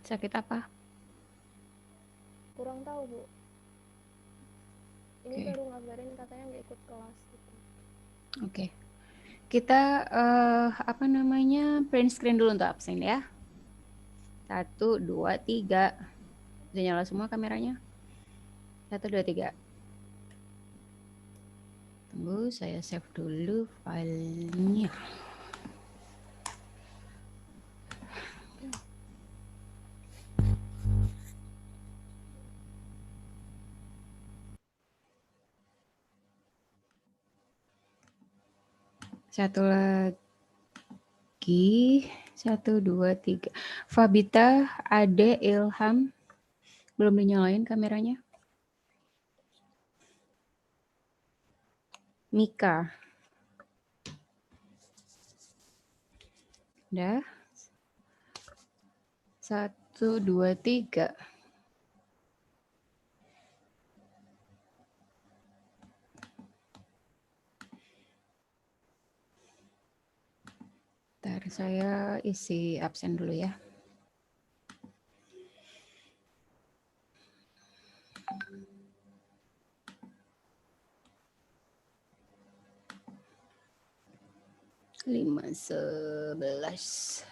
Sakit apa? Kurang tahu, Bu. Ini Oke. baru ngabarin katanya nggak ikut kelas gitu. Oke. Kita apa namanya? Print screen dulu untuk absen ya. 1, 2, 3. Udah nyala semua kameranya? 1, 2, 3. Tunggu, saya save dulu filenya. Satu lagi. 1, 2, 3. Fabita, Ade, Ilham. Belum dinyalain kameranya? Mika. Udah. 1, 2, 3. Ntar saya isi absen dulu ya. Lima 11.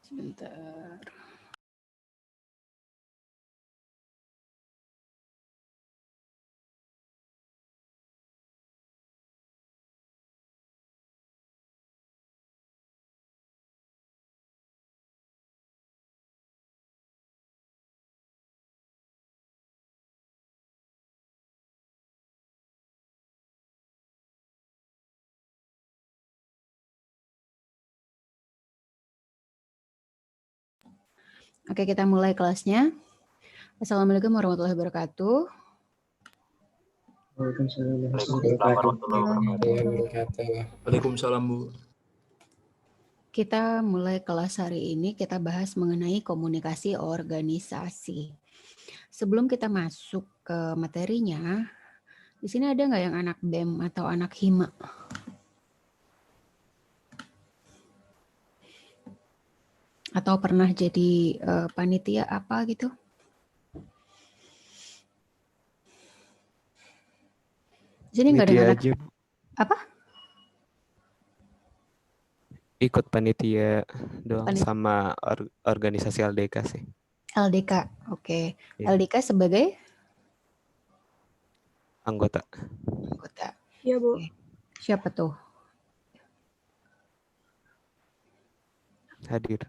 Sebentar. Oke, kita mulai kelasnya. Assalamualaikum warahmatullahi wabarakatuh. Waalaikumsalam warahmatullahi wabarakatuh. Waalaikumsalam, Bu. Kita mulai kelas hari ini, kita bahas mengenai komunikasi organisasi. Sebelum kita masuk ke materinya, di sini ada nggak yang anak BEM atau anak HIMA? Atau pernah jadi panitia apa gitu? Di sini nggak ada yang anak Aja, apa? ikut panitia doang Panitia. sama organisasi LDK sih. LDK, oke. Iya. LDK sebagai Anggota. Iya, Bu. Oke. Siapa tuh? Hadir.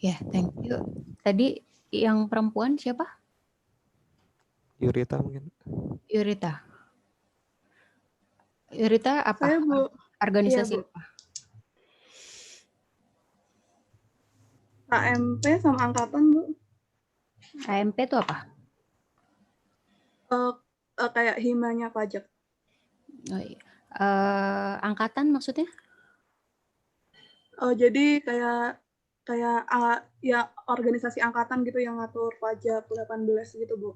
Ya, thank you. Tadi yang perempuan siapa? Yurita mungkin. Yurita. Yurita apa? Saya, Bu. Organisasi Iya, Bu. apa? KMP sama angkatan, Bu. KMP itu apa? Kayak himanya pajak. Oh, iya. Angkatan maksudnya? Jadi kayak ya organisasi angkatan gitu yang ngatur pajak 18 gitu, Bu.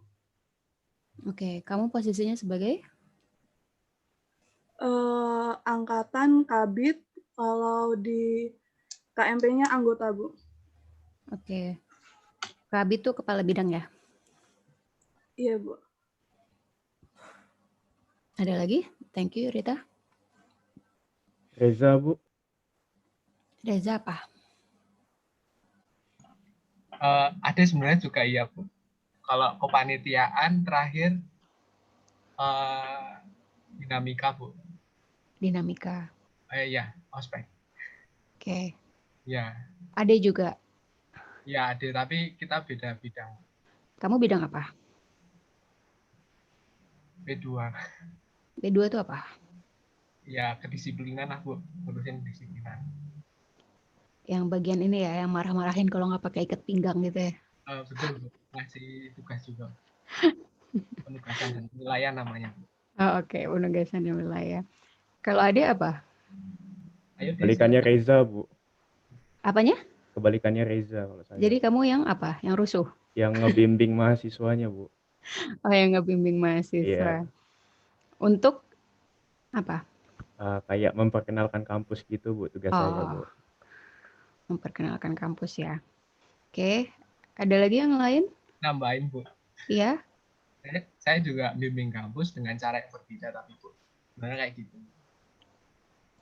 Oke, kamu posisinya sebagai? Angkatan Kabid, kalau di KMP-nya anggota, Bu. Oke. Kabit itu kepala bidang ya? Iya, Bu. Ada lagi? Thank you, Rita. Reza, Bu. Reza apa? Ada sebenarnya juga iya, Bu. Kalau kepanitiaan terakhir dinamika, Bu. Dinamika. Iya, ospek. Oke. Ya, Ada juga. ya ada, tapi kita beda bidang. Kamu bidang apa? B2. B2 itu apa? Ya, kedisiplinan lah, Bu. Ngurusin kedisiplinan. Yang bagian ini ya, yang marah-marahin kalau nggak pakai ikat pinggang gitu ya. Betul, Bu. Ngasih tugas juga. Penugasan dan penilaian namanya. Oh, oke, penugasan di wilayah. Kalau ada apa? Ayo, Desi. Kebalikannya Reza, Bu. Apanya? Kebalikannya Reza kalau saya. Jadi kamu yang apa? Yang rusuh? Yang ngebimbing mahasiswanya, Bu. Oh, yang ngebimbing mahasiswa. Iya. Untuk apa? Kayak memperkenalkan kampus gitu, Bu, tugas saya, Bu. Memperkenalkan kampus ya. Oke, ada lagi yang lain? Nambahin, Bu. Iya. Saya juga bimbing kampus dengan cara yang berbeda, tapi, Bu. Sebenarnya kayak gitu.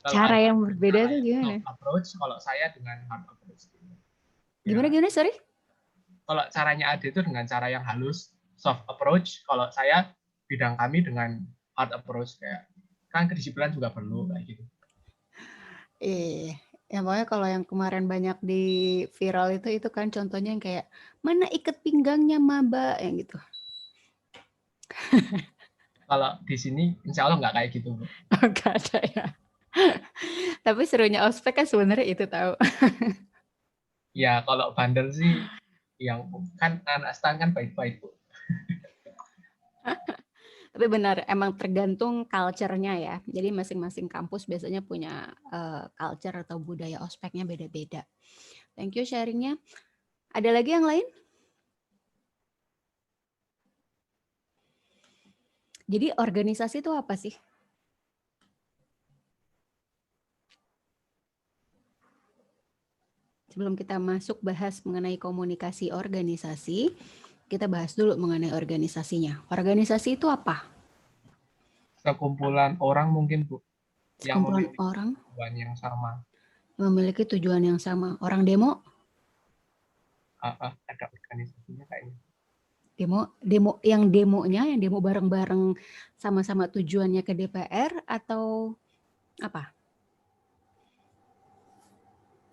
Cara yang berbeda tuh gimana? Soft approach, kalau saya dengan hard approach. Gimana, sorry? Kalau caranya Ade itu dengan cara yang halus, soft approach. Kalau saya, bidang kami dengan hard approach. Kayak, kan kedisiplinan juga perlu, kayak gitu. Ya pokoknya kalau yang kemarin banyak di viral itu kan contohnya yang kayak, mana ikat pinggangnya maba, yang gitu. Kalau di sini, insya Allah nggak kayak gitu, Bu. Nggak ada ya. Tapi serunya ospek kan sebenarnya itu tahu. Ya, kalau bandel sih, yang kan anak stan kan baik-baik, Bu. Tapi benar, emang tergantung culture-nya ya. Jadi masing-masing kampus biasanya punya culture atau budaya ospeknya beda-beda. Thank you sharingnya. Ada lagi yang lain? Jadi organisasi itu apa sih? Sebelum kita masuk bahas mengenai komunikasi organisasi, kita bahas dulu mengenai organisasinya. Organisasi itu apa? Sekumpulan orang mungkin, Bu. Sekumpulan orang tujuan yang sama. memiliki tujuan yang sama. Orang demo? Ada organisasinya kayaknya. Yang demo bareng-bareng sama-sama tujuannya ke DPR atau apa?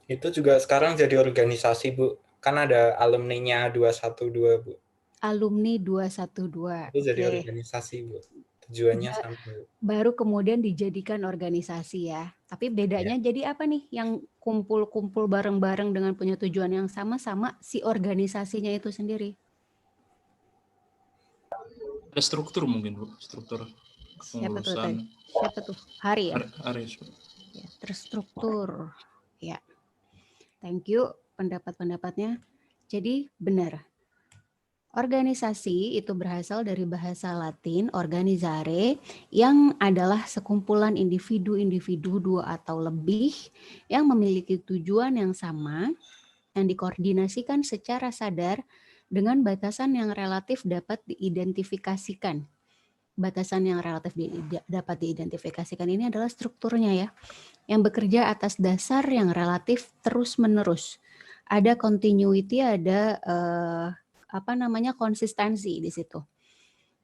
Itu juga sekarang jadi organisasi, Bu. Kan ada alumni-nya 212, Bu. Alumni 212. Itu jadi organisasi, Bu. Tujuannya sama, Bu. Baru kemudian dijadikan organisasi ya. Tapi bedanya jadi apa nih? Yang kumpul-kumpul bareng-bareng dengan punya tujuan yang sama si organisasinya itu sendiri. Ada struktur mungkin, Bu. Struktur pengurusan. Siapa tuh? Hari ya? Hari. Ya, terstruktur. Ya. Thank you pendapat-pendapatnya. Jadi benar. Organisasi itu berasal dari bahasa Latin organizare yang adalah sekumpulan individu-individu 2 atau lebih yang memiliki tujuan yang sama yang dikoordinasikan secara sadar dengan batasan yang relatif dapat diidentifikasikan. Batasan yang relatif dapat diidentifikasikan ini adalah strukturnya ya, yang bekerja atas dasar yang relatif terus-menerus. Ada continuity, ada konsistensi di situ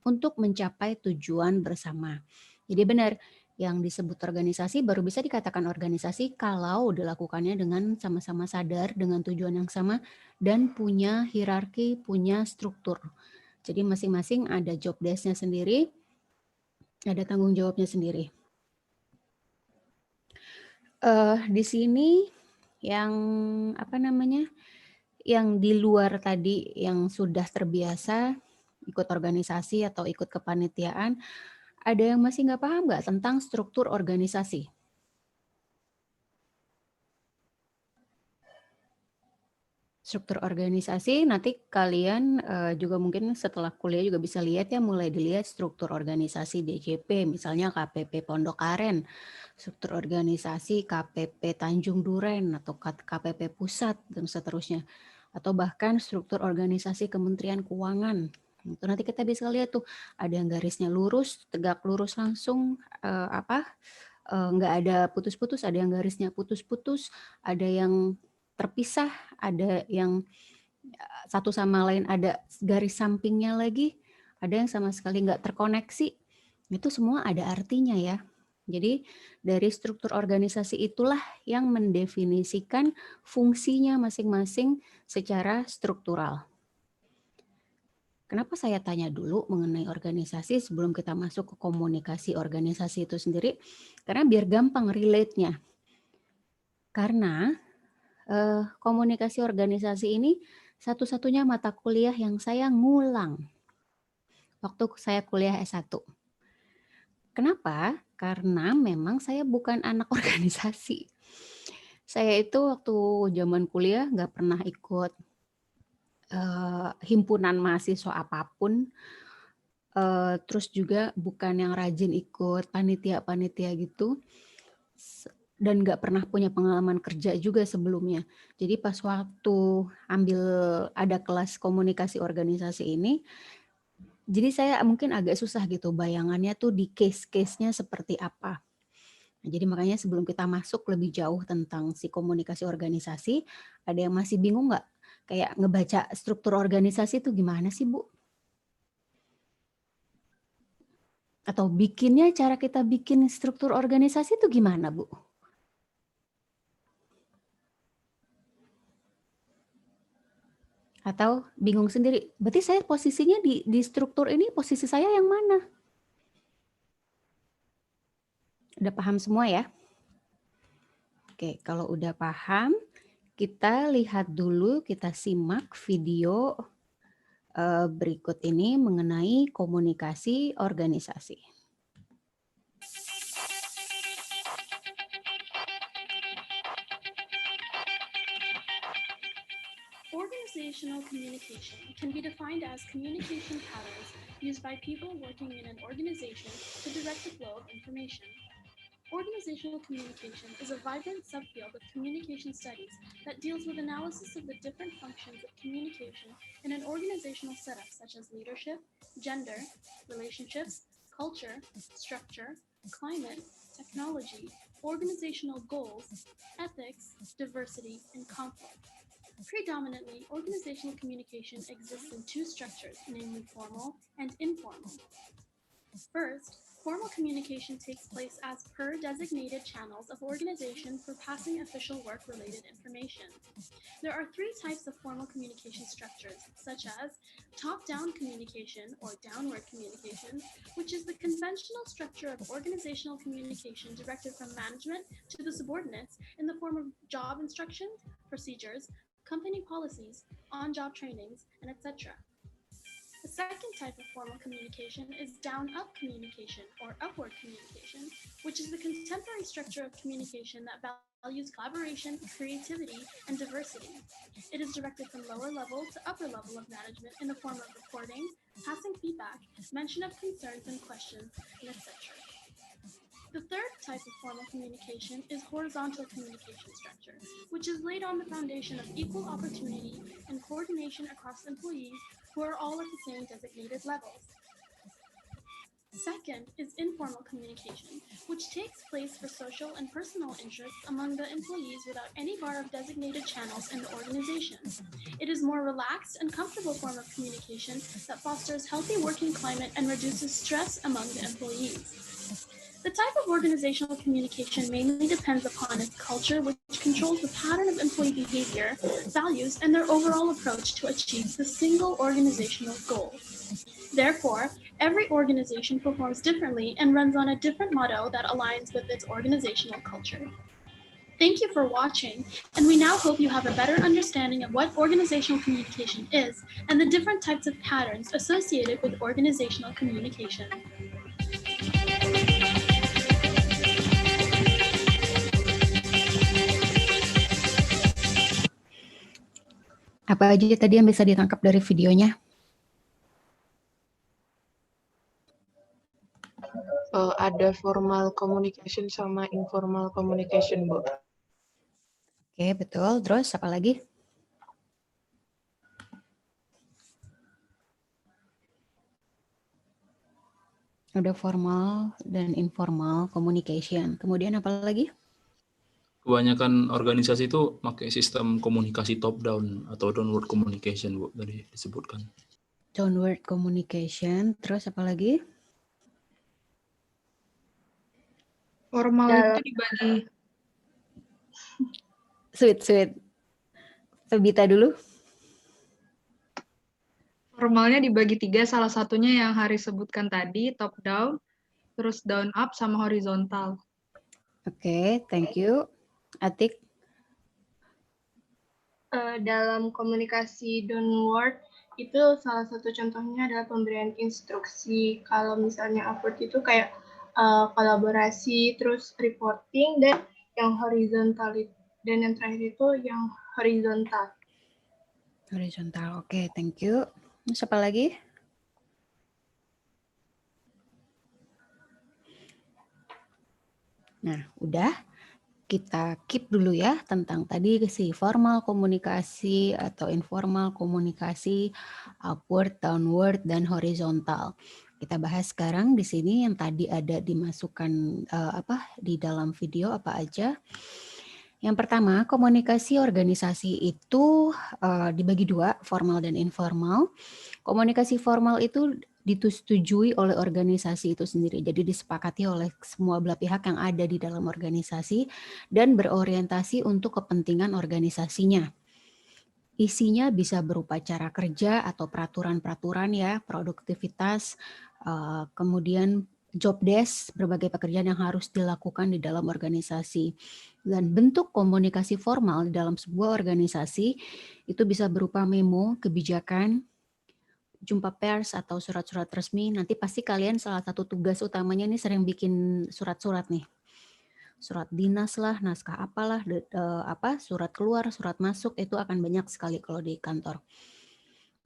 untuk mencapai tujuan bersama. Jadi benar, yang disebut organisasi baru bisa dikatakan organisasi kalau dilakukannya dengan sama-sama sadar dengan tujuan yang sama dan punya hierarki, punya struktur. Jadi masing-masing ada job desk-nya sendiri, ada tanggung jawabnya sendiri. Di sini yang yang di luar tadi yang sudah terbiasa ikut organisasi atau ikut kepanitiaan, ada yang masih nggak paham nggak tentang struktur organisasi? Struktur organisasi nanti kalian juga mungkin setelah kuliah juga bisa lihat ya, mulai dilihat struktur organisasi DJP, misalnya KPP Pondok Aren, struktur organisasi KPP Tanjung Duren atau KPP Pusat dan seterusnya, atau bahkan struktur organisasi Kementerian Keuangan. Itu nanti kita bisa lihat tuh, ada yang garisnya lurus, tegak lurus langsung, nggak ada putus-putus, ada yang garisnya putus-putus, ada yang terpisah, ada yang satu sama lain ada garis sampingnya lagi, ada yang sama sekali nggak terkoneksi. Itu semua ada artinya ya. Jadi dari struktur organisasi itulah yang mendefinisikan fungsinya masing-masing secara struktural. Kenapa saya tanya dulu mengenai organisasi sebelum kita masuk ke komunikasi organisasi itu sendiri? Karena biar gampang relate-nya. Karena komunikasi organisasi ini satu-satunya mata kuliah yang saya ngulang waktu saya kuliah S1. Kenapa? Karena memang saya bukan anak organisasi. Saya itu waktu zaman kuliah nggak pernah ikut himpunan mahasiswa apapun, terus juga bukan yang rajin ikut panitia-panitia gitu, dan nggak pernah punya pengalaman kerja juga sebelumnya. Jadi pas waktu ada kelas komunikasi organisasi ini, jadi saya mungkin agak susah gitu bayangannya tuh di case-case-nya seperti apa. Nah, jadi makanya sebelum kita masuk lebih jauh tentang si komunikasi organisasi, ada yang masih bingung nggak? Kayak ngebaca struktur organisasi itu gimana sih, Bu? Atau cara kita bikin struktur organisasi itu gimana, Bu? Atau bingung sendiri, berarti saya posisinya di struktur ini, posisi saya yang mana? Udah paham semua ya? Oke, kalau udah paham, kita lihat dulu, kita simak video berikut ini mengenai komunikasi organisasi. Organizational communication can be defined as communication patterns used by people working in an organization to direct the flow of information. Organizational communication is a vibrant subfield of communication studies that deals with analysis of the different functions of communication in an organizational setup such as leadership, gender, relationships, culture, structure, climate, technology, organizational goals, ethics, diversity, and conflict. Predominantly, organizational communication exists in two structures, namely formal and informal. First, formal communication takes place as per designated channels of organization for passing official work-related information. There are three types of formal communication structures, such as top-down communication or downward communication, which is the conventional structure of organizational communication directed from management to the subordinates in the form of job instructions, procedures, company policies, on-job trainings, and etc. The second type of formal communication is down-up communication or upward communication, which is the contemporary structure of communication that values collaboration, creativity, and diversity. It is directed from lower level to upper level of management in the form of reporting, passing feedback, mention of concerns and questions, and etc. The third type of formal communication is horizontal communication structure, which is laid on the foundation of equal opportunity and coordination across employees who are all at the same designated levels. Second is informal communication, which takes place for social and personal interests among the employees without any bar of designated channels in the organization. It is more relaxed and comfortable form of communication that fosters healthy working climate and reduces stress among the employees. The type of organizational communication mainly depends upon its culture, which controls the pattern of employee behavior, values, and their overall approach to achieve the single organizational goal. Therefore, every organization performs differently and runs on a different motto that aligns with its organizational culture. Thank you for watching, and we now hope you have a better understanding of what organizational communication is and the different types of patterns associated with organizational communication. Apa aja tadi yang bisa ditangkap dari videonya? Ada formal communication sama informal communication, Bu. Oke, betul. Terus apa lagi? Ada formal dan informal communication. Kemudian apa lagi? Kebanyakan organisasi itu pakai sistem komunikasi top down atau downward communication, Bu, tadi disebutkan. Downward communication. Terus apa lagi? Formal itu dibagi. Sweet. Febita dulu. Formalnya dibagi 3, salah satunya yang Haris sebutkan tadi, top down, terus down up, sama horizontal. Oke, thank you. Atik? Dalam komunikasi downward, itu salah satu contohnya adalah pemberian instruksi. Kalau misalnya upward itu kayak kolaborasi, terus reporting, dan yang horizontal dan yang terakhir itu yang horizontal. Horizontal, oke, thank you. Siapa lagi? Nah, udah. Kita keep dulu ya tentang tadi si formal komunikasi atau informal komunikasi, upward, downward, dan horizontal. Kita bahas sekarang di sini yang tadi ada dimasukkan di dalam video apa aja. Yang pertama, komunikasi organisasi itu dibagi dua, formal dan informal. Komunikasi formal itu disetujui oleh organisasi itu sendiri. Jadi disepakati oleh semua belah pihak yang ada di dalam organisasi dan berorientasi untuk kepentingan organisasinya. Isinya bisa berupa cara kerja atau peraturan-peraturan ya, produktivitas, kemudian job desk, berbagai pekerjaan yang harus dilakukan di dalam organisasi. Dan bentuk komunikasi formal di dalam sebuah organisasi itu bisa berupa memo, kebijakan, jumpa pers atau surat-surat resmi. Nanti pasti kalian salah satu tugas utamanya ini sering bikin surat-surat nih. Surat dinas lah, naskah apalah, surat keluar, surat masuk, itu akan banyak sekali kalau di kantor.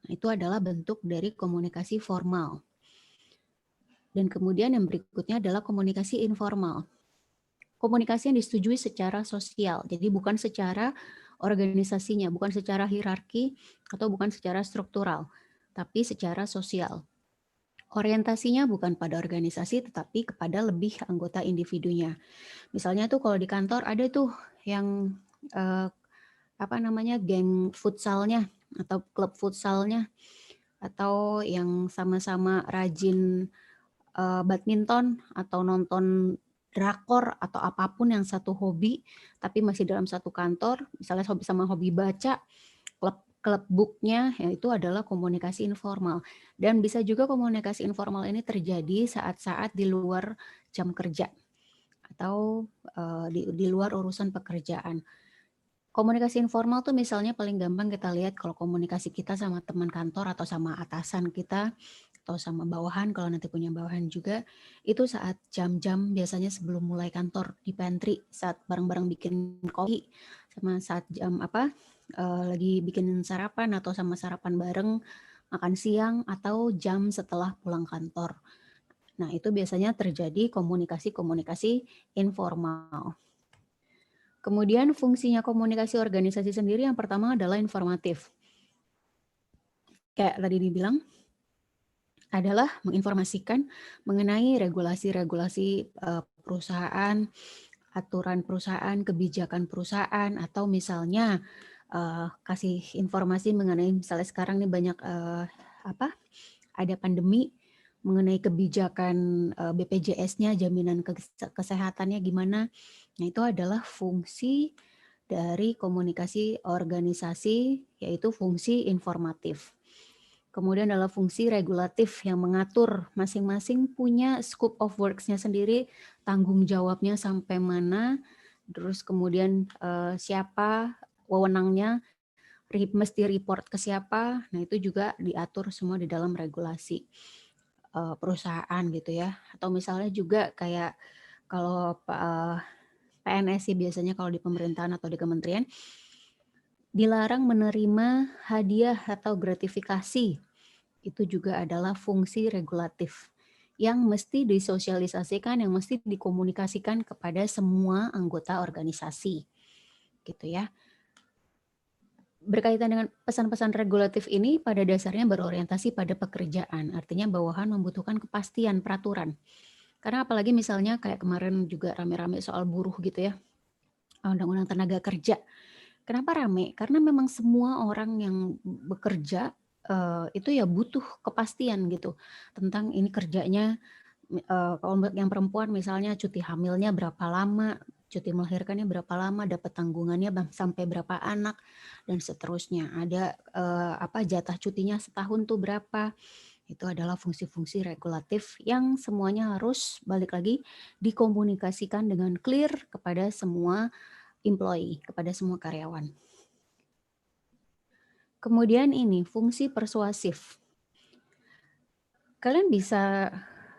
Nah, itu adalah bentuk dari komunikasi formal. Dan kemudian yang berikutnya adalah komunikasi informal. Komunikasi yang disetujui secara sosial, jadi bukan secara organisasinya, bukan secara hierarki, atau bukan secara struktural, tapi secara sosial. Orientasinya bukan pada organisasi, tetapi kepada lebih anggota individunya. Misalnya tuh kalau di kantor ada tuh yang geng futsalnya atau klub futsalnya, atau yang sama-sama rajin badminton atau nonton drakor atau apapun yang satu hobi, tapi masih dalam satu kantor, misalnya hobi sama hobi baca, klub booknya, ya itu adalah komunikasi informal. Dan bisa juga komunikasi informal ini terjadi saat-saat di luar jam kerja atau di luar urusan pekerjaan. Komunikasi informal tuh misalnya paling gampang kita lihat kalau komunikasi kita sama teman kantor atau sama atasan kita atau sama bawahan, kalau nanti punya bawahan juga, itu saat jam-jam biasanya sebelum mulai kantor di pantry, saat bareng-bareng bikin kopi, sama saat jam lagi bikin sarapan atau sama sarapan bareng, makan siang, atau jam setelah pulang kantor. Nah, itu biasanya terjadi komunikasi-komunikasi informal. Kemudian fungsinya komunikasi organisasi sendiri yang pertama adalah informatif. Kayak tadi dibilang, adalah menginformasikan mengenai regulasi-regulasi perusahaan, aturan perusahaan, kebijakan perusahaan, atau misalnya kasih informasi mengenai misalnya sekarang nih banyak ada pandemi, mengenai kebijakan BPJS-nya, jaminan kesehatannya gimana. Nah, itu adalah fungsi dari komunikasi organisasi, yaitu fungsi informatif. Kemudian adalah fungsi regulatif yang mengatur, masing-masing punya scope of works-nya sendiri, tanggung jawabnya sampai mana, terus kemudian siapa wewenangnya, mesti report ke siapa. Nah, itu juga diatur semua di dalam regulasi perusahaan gitu ya. Atau misalnya juga kayak kalau PNS sih biasanya kalau di pemerintahan atau di kementerian, Dilarang menerima hadiah atau gratifikasi. Itu juga adalah fungsi regulatif yang mesti disosialisasikan, yang mesti dikomunikasikan kepada semua anggota organisasi. Gitu ya. Berkaitan dengan pesan-pesan regulatif ini pada dasarnya berorientasi pada pekerjaan, artinya bawahan membutuhkan kepastian peraturan. Karena apalagi misalnya kayak kemarin juga rame-rame soal buruh gitu ya, undang-undang tenaga kerja. Kenapa rame? Karena memang semua orang yang bekerja itu ya butuh kepastian gitu tentang ini kerjanya. Kalau yang perempuan misalnya cuti hamilnya berapa lama, cuti melahirkannya berapa lama, dapat tanggungannya sampai berapa anak, dan seterusnya. Ada jatah cutinya setahun tuh berapa. Itu adalah fungsi-fungsi regulatif yang semuanya harus balik lagi dikomunikasikan dengan clear kepada semua employee, kepada semua karyawan. Kemudian ini fungsi persuasif. Kalian bisa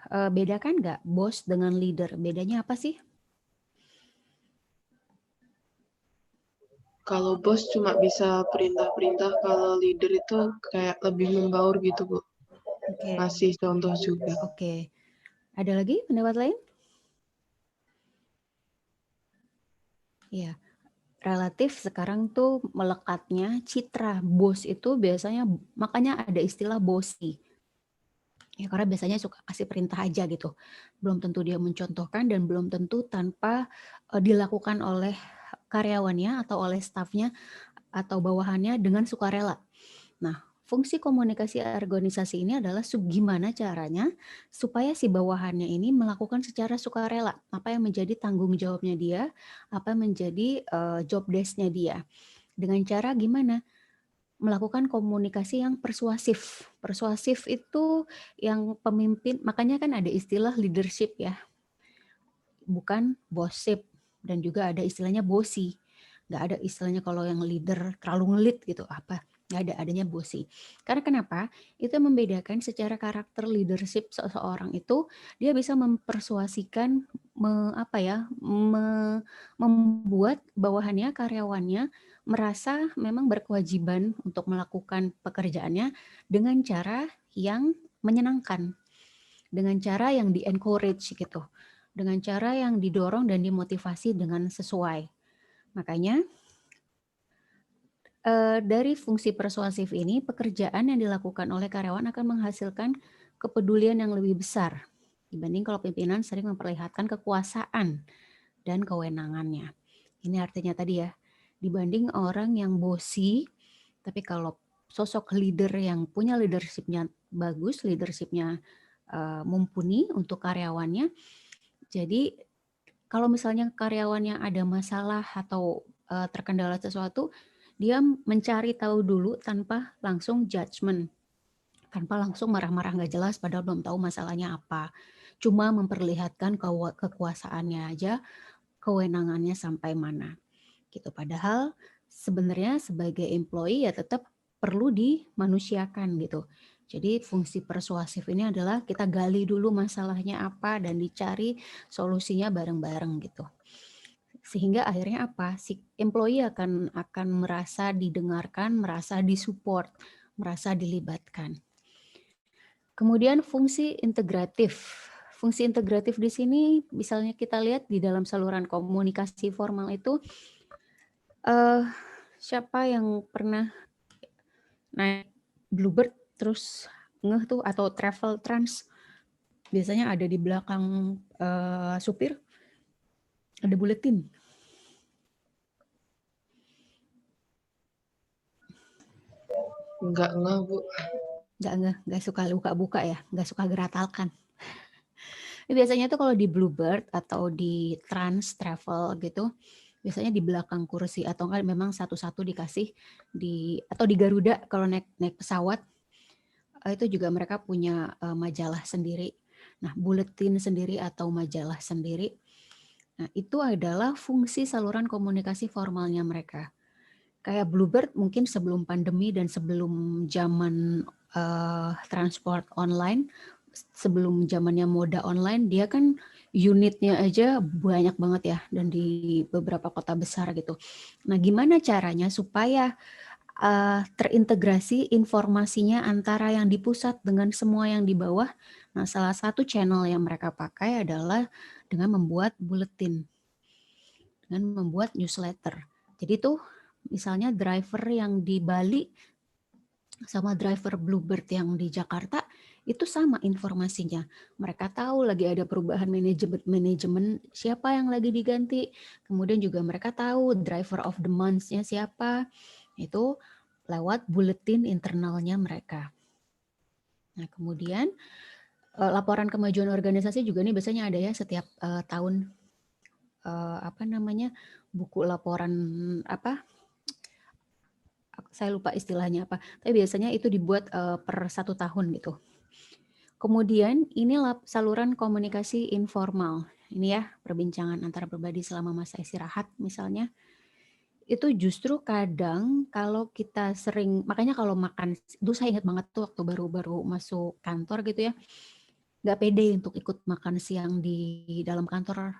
bedakan nggak bos dengan leader? Bedanya apa sih? Kalau bos cuma bisa perintah-perintah, kalau leader itu kayak lebih membaur gitu, Bu. Oke. Ngasih contoh juga. Oke. Ada lagi pendapat lain? Ya, relatif sekarang tuh melekatnya citra bos itu biasanya, makanya ada istilah bossy. Ya, karena biasanya suka kasih perintah aja gitu. Belum tentu dia mencontohkan dan belum tentu tanpa dilakukan oleh karyawannya atau oleh stafnya atau bawahannya dengan sukarela. Nah, fungsi komunikasi organisasi ini adalah gimana caranya supaya si bawahannya ini melakukan secara sukarela. Apa yang menjadi tanggung jawabnya dia, apa yang menjadi job desk-nya dia. Dengan cara gimana? Melakukan komunikasi yang persuasif. Persuasif itu yang pemimpin, makanya kan ada istilah leadership ya. Bukan bossip, dan juga ada istilahnya bossy. Nggak ada istilahnya kalau yang leader terlalu ngelit gitu, apa? Nggak ada, adanya bossy. Karena kenapa? Itu membedakan secara karakter leadership seseorang itu, dia bisa mempersuasikan, membuat bawahannya, karyawannya merasa memang berkewajiban untuk melakukan pekerjaannya dengan cara yang menyenangkan, dengan cara yang di-encourage gitu, dengan cara yang didorong dan dimotivasi dengan sesuai. Makanya dari fungsi persuasif ini, pekerjaan yang dilakukan oleh karyawan akan menghasilkan kepedulian yang lebih besar dibanding kalau pimpinan sering memperlihatkan kekuasaan dan kewenangannya. Ini artinya tadi ya, dibanding orang yang bossy, tapi kalau sosok leader yang punya leadership-nya bagus, leadership-nya mumpuni untuk karyawannya. Jadi kalau misalnya karyawannya ada masalah atau terkendala sesuatu, dia mencari tahu dulu tanpa langsung judgement, tanpa langsung marah-marah nggak jelas padahal belum tahu masalahnya apa. Cuma memperlihatkan kekuasaannya aja, kewenangannya sampai mana. Gitu. Padahal sebenarnya sebagai employee ya tetap perlu dimanusiakan gitu. Jadi fungsi persuasif ini adalah kita gali dulu masalahnya apa dan dicari solusinya bareng-bareng gitu. Sehingga akhirnya apa? Si employee akan merasa didengarkan, merasa disupport, merasa dilibatkan. Kemudian fungsi integratif. Fungsi integratif di sini misalnya kita lihat di dalam saluran komunikasi formal itu siapa yang pernah naik Bluebird terus ngeh tuh atau travel trans, biasanya ada di belakang supir ada buletin. Enggak ngeh, Bu. Enggak suka buka-buka ya, enggak suka geratalkan. Biasanya tuh kalau di Bluebird atau di Trans Travel gitu, biasanya di belakang kursi atau enggak memang satu-satu dikasih atau di Garuda kalau naik pesawat itu juga mereka punya majalah sendiri. Nah, buletin sendiri atau majalah sendiri. Nah, itu adalah fungsi saluran komunikasi formalnya mereka. Kayak Bluebird mungkin sebelum pandemi dan sebelum zaman transport online, sebelum zamannya moda online, dia kan unitnya aja banyak banget ya, dan di beberapa kota besar gitu. Nah, gimana caranya supaya terintegrasi informasinya antara yang di pusat dengan semua yang di bawah? Nah, salah satu channel yang mereka pakai adalah dengan membuat bulletin, dengan membuat newsletter. Jadi tuh misalnya driver yang di Bali sama driver Bluebird yang di Jakarta itu sama informasinya. Mereka tahu lagi ada perubahan manajemen siapa yang lagi diganti. Kemudian juga mereka tahu driver of the month-nya siapa. Itu lewat bulletin internalnya mereka. Nah, kemudian laporan kemajuan organisasi juga nih biasanya ada ya setiap tahun, buku laporan saya lupa istilahnya apa, tapi biasanya itu dibuat per 1 tahun gitu. Kemudian ini saluran komunikasi informal. Ini ya, perbincangan antara pribadi selama masa istirahat misalnya. Itu justru kadang kalau kita sering, makanya kalau makan, itu saya ingat banget tuh waktu baru-baru masuk kantor gitu ya, nggak pede untuk ikut makan siang di dalam kantor,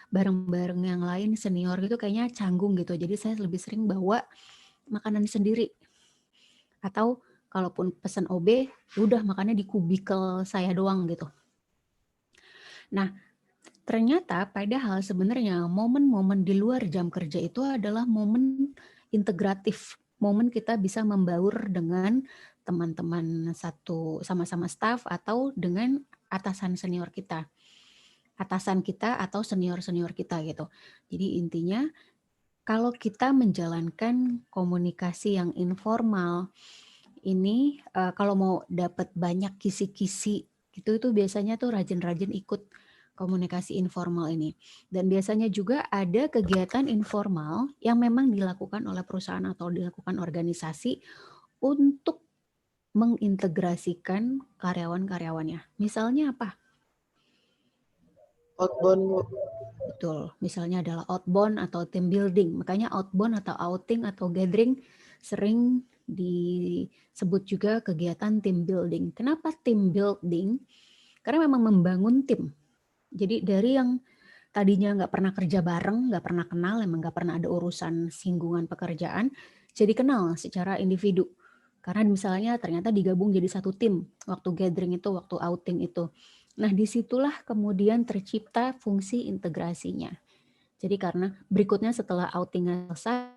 bareng-bareng yang lain senior gitu, kayaknya canggung gitu. Jadi saya lebih sering bawa makanan sendiri. Atau kalaupun pesan OB, udah makannya di kubikel saya doang gitu. Nah, ternyata padahal sebenarnya momen-momen di luar jam kerja itu adalah momen integratif. Momen kita bisa membaur dengan teman-teman satu sama-sama staff atau dengan atasan senior kita. Atasan kita atau senior-senior kita gitu. Jadi intinya kalau kita menjalankan komunikasi yang informal, ini kalau mau dapat banyak kisi-kisi gitu, itu biasanya tuh rajin-rajin ikut komunikasi informal ini. Dan biasanya juga ada kegiatan informal yang memang dilakukan oleh perusahaan atau dilakukan organisasi untuk mengintegrasikan karyawan-karyawannya. Misalnya apa? Outbound. Betul, misalnya adalah outbound atau team building. Makanya outbound atau outing atau gathering sering disebut juga kegiatan team building. Kenapa team building? Karena memang membangun tim. Jadi dari yang tadinya nggak pernah kerja bareng, nggak pernah kenal, emang nggak pernah ada urusan singgungan pekerjaan, jadi kenal secara individu. Karena misalnya ternyata digabung jadi satu tim waktu gathering itu, waktu outing itu. Nah, disitulah kemudian tercipta fungsi integrasinya. Jadi karena berikutnya setelah outingnya selesai,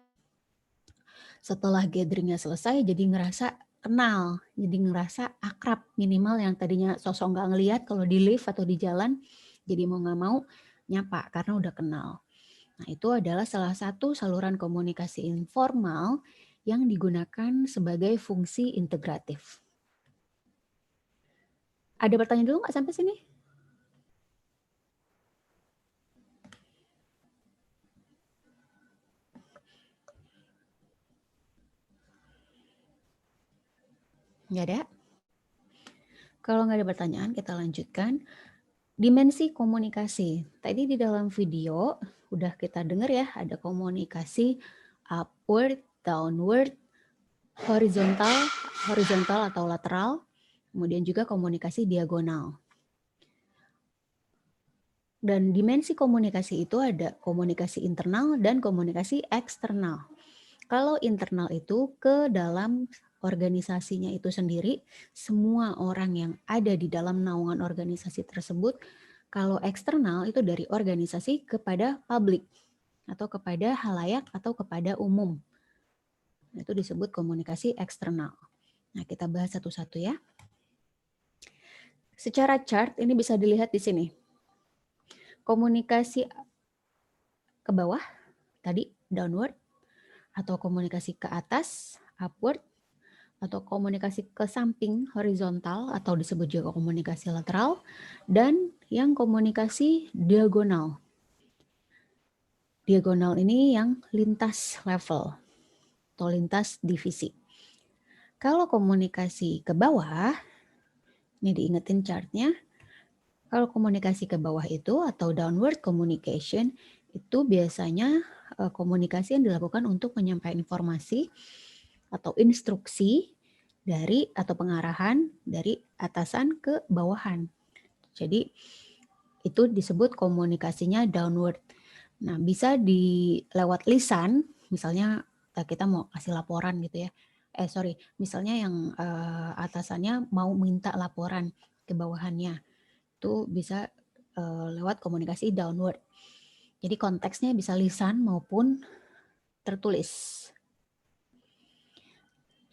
setelah gatheringnya selesai, jadi ngerasa kenal, jadi ngerasa akrab, minimal yang tadinya sosok nggak ngelihat kalau di lift atau di jalan, jadi mau nggak mau nyapa karena udah kenal. Nah, itu adalah salah satu saluran komunikasi informal yang digunakan sebagai fungsi integratif. Ada pertanyaan dulu nggak sampai sini? Nggak ada? Kalau nggak ada pertanyaan, kita lanjutkan. Dimensi komunikasi. Tadi di dalam video udah kita dengar ya, ada komunikasi upward, downward, horizontal atau lateral, kemudian juga komunikasi diagonal. Dan dimensi komunikasi itu ada komunikasi internal dan komunikasi eksternal. Kalau internal itu ke dalam organisasinya itu sendiri, semua orang yang ada di dalam naungan organisasi tersebut. Kalau eksternal itu dari organisasi kepada publik atau kepada halayak atau kepada umum. Itu disebut komunikasi eksternal. Nah, kita bahas satu-satu ya. Secara chart ini bisa dilihat di sini. Komunikasi ke bawah tadi downward, atau komunikasi ke atas upward, atau komunikasi ke samping horizontal atau disebut juga komunikasi lateral, dan yang komunikasi diagonal. Diagonal ini yang lintas level atau lintas divisi. Kalau komunikasi ke bawah, ini diingetin chartnya, kalau komunikasi ke bawah itu atau downward communication itu biasanya komunikasi yang dilakukan untuk menyampaikan informasi atau instruksi dari atau pengarahan dari atasan ke bawahan. Jadi Itu disebut komunikasinya downward. Nah, bisa lewat lisan, misalnya kita mau kasih laporan gitu ya. Misalnya yang atasannya mau minta laporan ke bawahannya. Itu bisa lewat komunikasi downward. Jadi konteksnya bisa lisan maupun tertulis.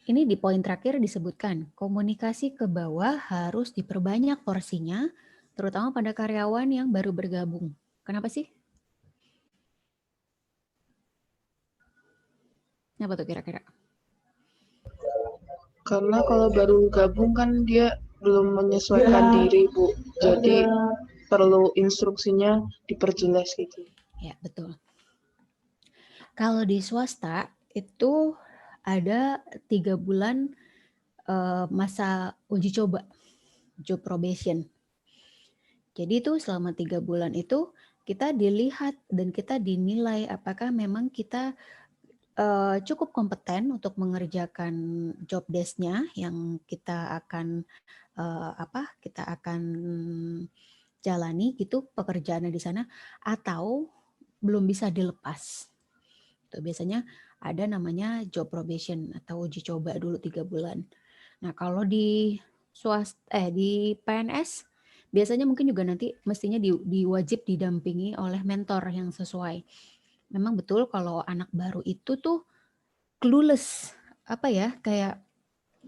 Ini di poin terakhir disebutkan, komunikasi ke bawah harus diperbanyak porsinya, terutama pada karyawan yang baru bergabung. Kenapa sih? Kenapa tuh kira-kira? Karena kalau baru gabung kan dia belum menyesuaikan diri, Bu. Jadi perlu instruksinya diperjelas gitu. Ya, betul. Kalau di swasta itu ada 3 bulan masa uji coba, job probation. Jadi itu selama 3 bulan itu kita dilihat dan kita dinilai apakah memang kita cukup kompeten untuk mengerjakan job desk-nya yang kita akan jalani gitu pekerjaannya di sana, atau belum bisa dilepas. Itu biasanya ada namanya job probation atau uji coba dulu 3 bulan. Nah, kalau di di PNS biasanya mungkin juga nanti mestinya diwajib didampingi oleh mentor yang sesuai. Memang betul kalau anak baru itu tuh clueless, kayak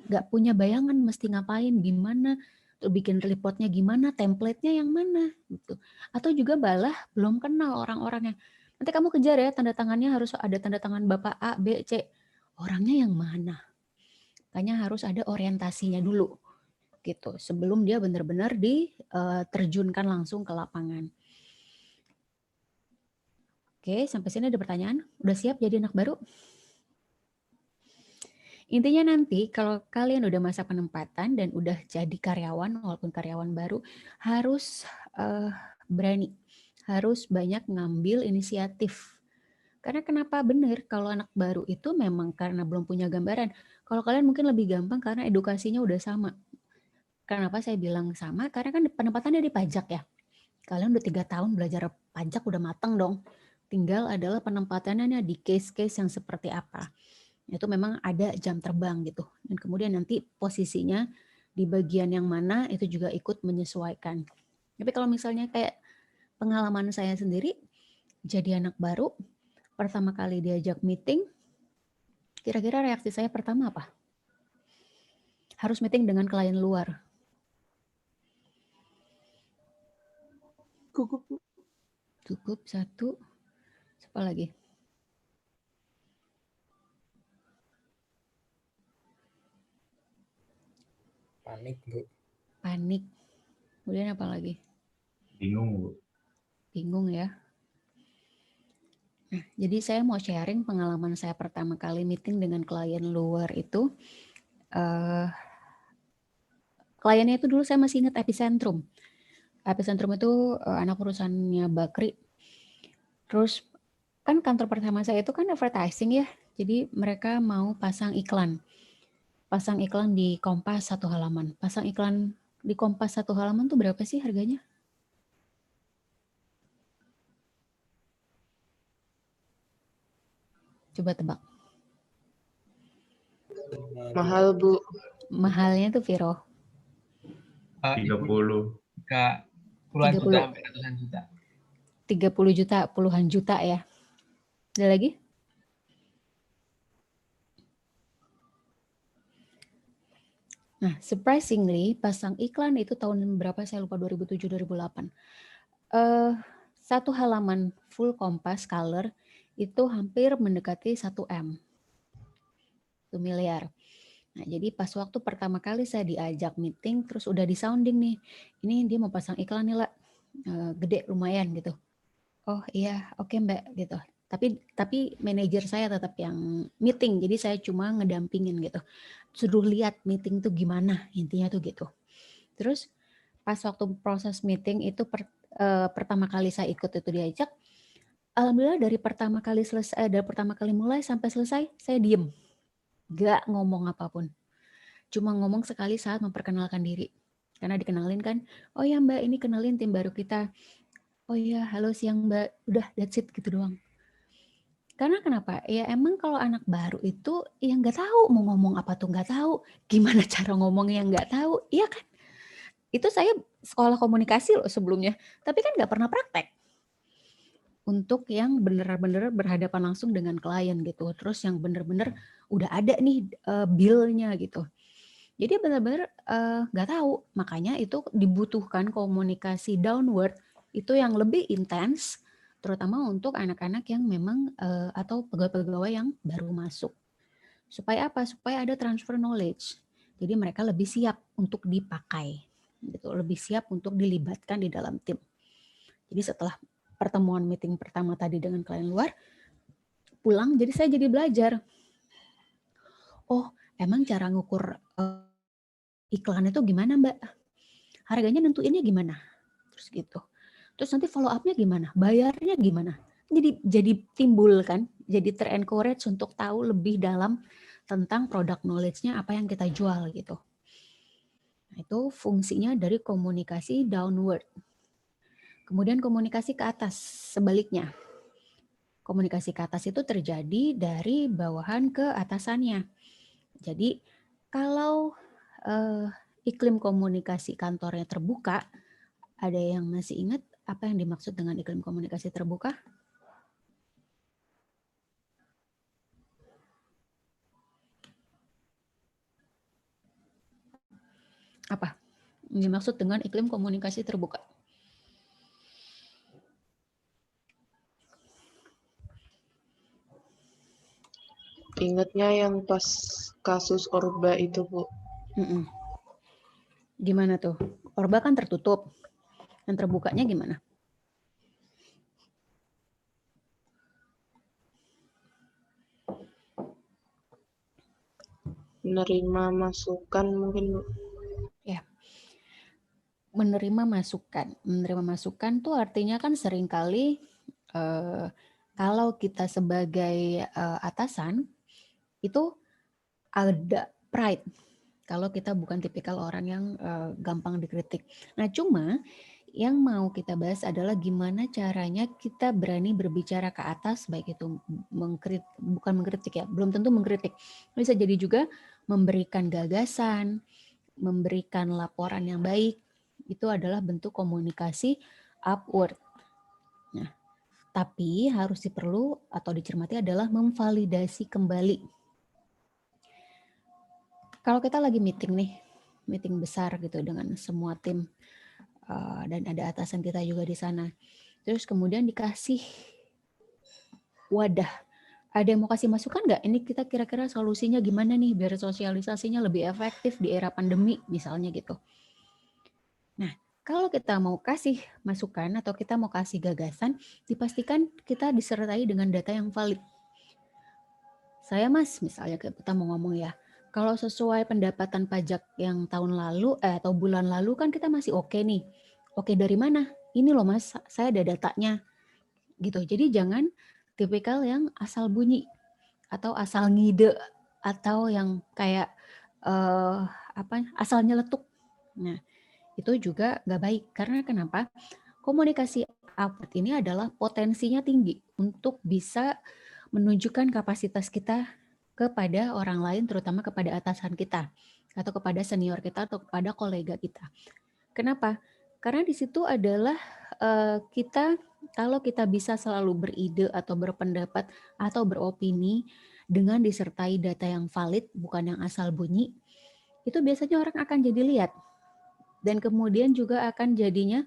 nggak punya bayangan mesti ngapain, gimana, tuh bikin reportnya gimana, template-nya yang mana gitu. Atau juga malah belum kenal orang-orangnya. Nanti kamu kejar ya, tanda tangannya harus ada tanda tangan Bapak A, B, C. Orangnya yang mana? Makanya harus ada orientasinya dulu gitu sebelum dia benar-benar diterjunkan langsung ke lapangan. Oke, sampai sini ada pertanyaan? Udah siap jadi anak baru? Intinya nanti kalau kalian udah masa penempatan dan udah jadi karyawan, walaupun karyawan baru, harus berani, harus banyak ngambil inisiatif. Karena kenapa benar kalau anak baru itu memang karena belum punya gambaran. Kalau kalian mungkin lebih gampang karena edukasinya udah sama. Kenapa saya bilang sama? Karena kan penempatannya di pajak ya. Kalian udah 3 tahun belajar pajak udah mateng dong. Tinggal adalah penempatannya di case-case yang seperti apa. Itu memang ada jam terbang gitu. Dan kemudian nanti posisinya di bagian yang mana itu juga ikut menyesuaikan. Tapi kalau misalnya kayak pengalaman saya sendiri, jadi anak baru, pertama kali diajak meeting, kira-kira reaksi saya pertama apa? Harus meeting dengan klien luar. Gugup. Cukup 1. Siapa lagi? Panik, Bu. Panik. Kemudian apa lagi? Bingung, Bu. Bingung ya. Nah, jadi saya mau sharing pengalaman saya pertama kali meeting dengan klien luar itu. Kliennya itu dulu saya masih ingat Epicentrum. Epicentrum itu anak perusahaannya Bakri. Terus kan kantor pertama saya itu kan advertising ya. Jadi mereka mau pasang iklan. Pasang iklan di Kompas 1 halaman. Pasang iklan di Kompas 1 halaman tuh berapa sih harganya? Coba tebak. Mahal, Bu. Mahalnya tuh Viro. 30. Puluhan juta sampai ratusan juta. 30 juta, puluhan juta ya. Ada lagi? Nah, surprisingly, pasang iklan itu tahun berapa saya lupa, 2007-2008. 1 halaman full Kompas color itu hampir mendekati 1 M. 1 miliar. Nah, jadi pas waktu pertama kali saya diajak meeting, terus udah di sounding nih. Ini dia mau pasang iklan nih, lah. Gede lumayan gitu. Oh iya, oke Mbak gitu. Tapi manajer saya tetap yang meeting, jadi saya cuma ngedampingin gitu. Suruh lihat meeting tuh gimana, intinya tuh gitu. Terus pas waktu proses meeting itu pertama kali saya ikut itu diajak, alhamdulillah dari pertama kali mulai sampai selesai saya diem, gak ngomong apapun. Cuma ngomong sekali saat memperkenalkan diri. karena dikenalin kan, oh ya Mbak ini kenalin tim baru kita, oh ya halo siang Mbak, udah that's it gitu doang. Karena kenapa? Ya emang kalau anak baru itu ya nggak tahu mau ngomong apa tuh nggak tahu, gimana cara ngomongnya nggak tahu, iya kan? Itu saya sekolah komunikasi loh sebelumnya, tapi kan nggak pernah praktek untuk yang bener-bener berhadapan langsung dengan klien gitu. Terus yang bener-bener udah ada nih bill-nya gitu. Jadi benar-benar nggak tahu. Makanya itu dibutuhkan komunikasi downward itu yang lebih intens, terutama untuk anak-anak yang memang atau pegawai-pegawai yang baru masuk. Supaya apa? Supaya ada transfer knowledge. Jadi mereka lebih siap untuk dipakai, gitu. Lebih siap untuk dilibatkan di dalam tim. Jadi setelah pertemuan meeting pertama tadi dengan klien luar, pulang jadi saya jadi belajar. Oh, emang cara ngukur iklan itu gimana Mbak? Harganya nentuinnya gimana? Terus gitu. Terus nanti follow up-nya gimana? Bayarnya gimana? Jadi timbul kan, jadi ter-encourage untuk tahu lebih dalam tentang produk knowledge-nya apa yang kita jual gitu. Nah, itu fungsinya dari komunikasi downward. Kemudian komunikasi ke atas, sebaliknya. Komunikasi ke atas itu terjadi dari bawahan ke atasannya. Jadi kalau iklim komunikasi kantornya terbuka, ada yang masih ingat apa yang dimaksud dengan iklim komunikasi terbuka? Apa yang dimaksud dengan iklim komunikasi terbuka? Ingatnya yang pas kasus Orba itu, Bu. Gimana tuh? Orba kan tertutup. Yang terbukanya gimana? Menerima masukan mungkin, Bu. Ya. Menerima masukan. Menerima masukan tuh artinya kan seringkali kalau kita sebagai atasan itu ada pride kalau kita bukan tipikal orang yang gampang dikritik. Nah, cuma yang mau kita bahas adalah gimana caranya kita berani berbicara ke atas, baik itu bukan mengkritik ya, belum tentu mengkritik. Bisa jadi juga memberikan gagasan, memberikan laporan yang baik, itu adalah bentuk komunikasi upward. Nah, tapi harus diperlu atau dicermati adalah memvalidasi kembali. Kalau kita lagi meeting nih, meeting besar gitu dengan semua tim dan ada atasan kita juga di sana. Terus kemudian dikasih wadah. Ada yang mau kasih masukan nggak? Ini kita kira-kira solusinya gimana nih biar sosialisasinya lebih efektif di era pandemi misalnya gitu. Nah, kalau kita mau kasih masukan atau kita mau kasih gagasan, dipastikan kita disertai dengan data yang valid. Saya Mas, misalnya kita mau ngomong ya, kalau sesuai pendapatan pajak yang tahun lalu atau bulan lalu kan kita masih oke nih. Oke dari mana? Ini loh Mas, saya ada datanya. Gitu. Jadi jangan tipikal yang asal bunyi atau asal ngide atau yang kayak asal nyeletuk. Nah, itu juga nggak baik. Karena kenapa? Komunikasi upward ini adalah potensinya tinggi untuk bisa menunjukkan kapasitas kita kepada orang lain, terutama kepada atasan kita, atau kepada senior kita, atau kepada kolega kita. Kenapa? Karena di situ adalah kita, kalau kita bisa selalu beride atau berpendapat atau beropini dengan disertai data yang valid, bukan yang asal bunyi, itu biasanya orang akan jadi lihat. Dan kemudian juga akan jadinya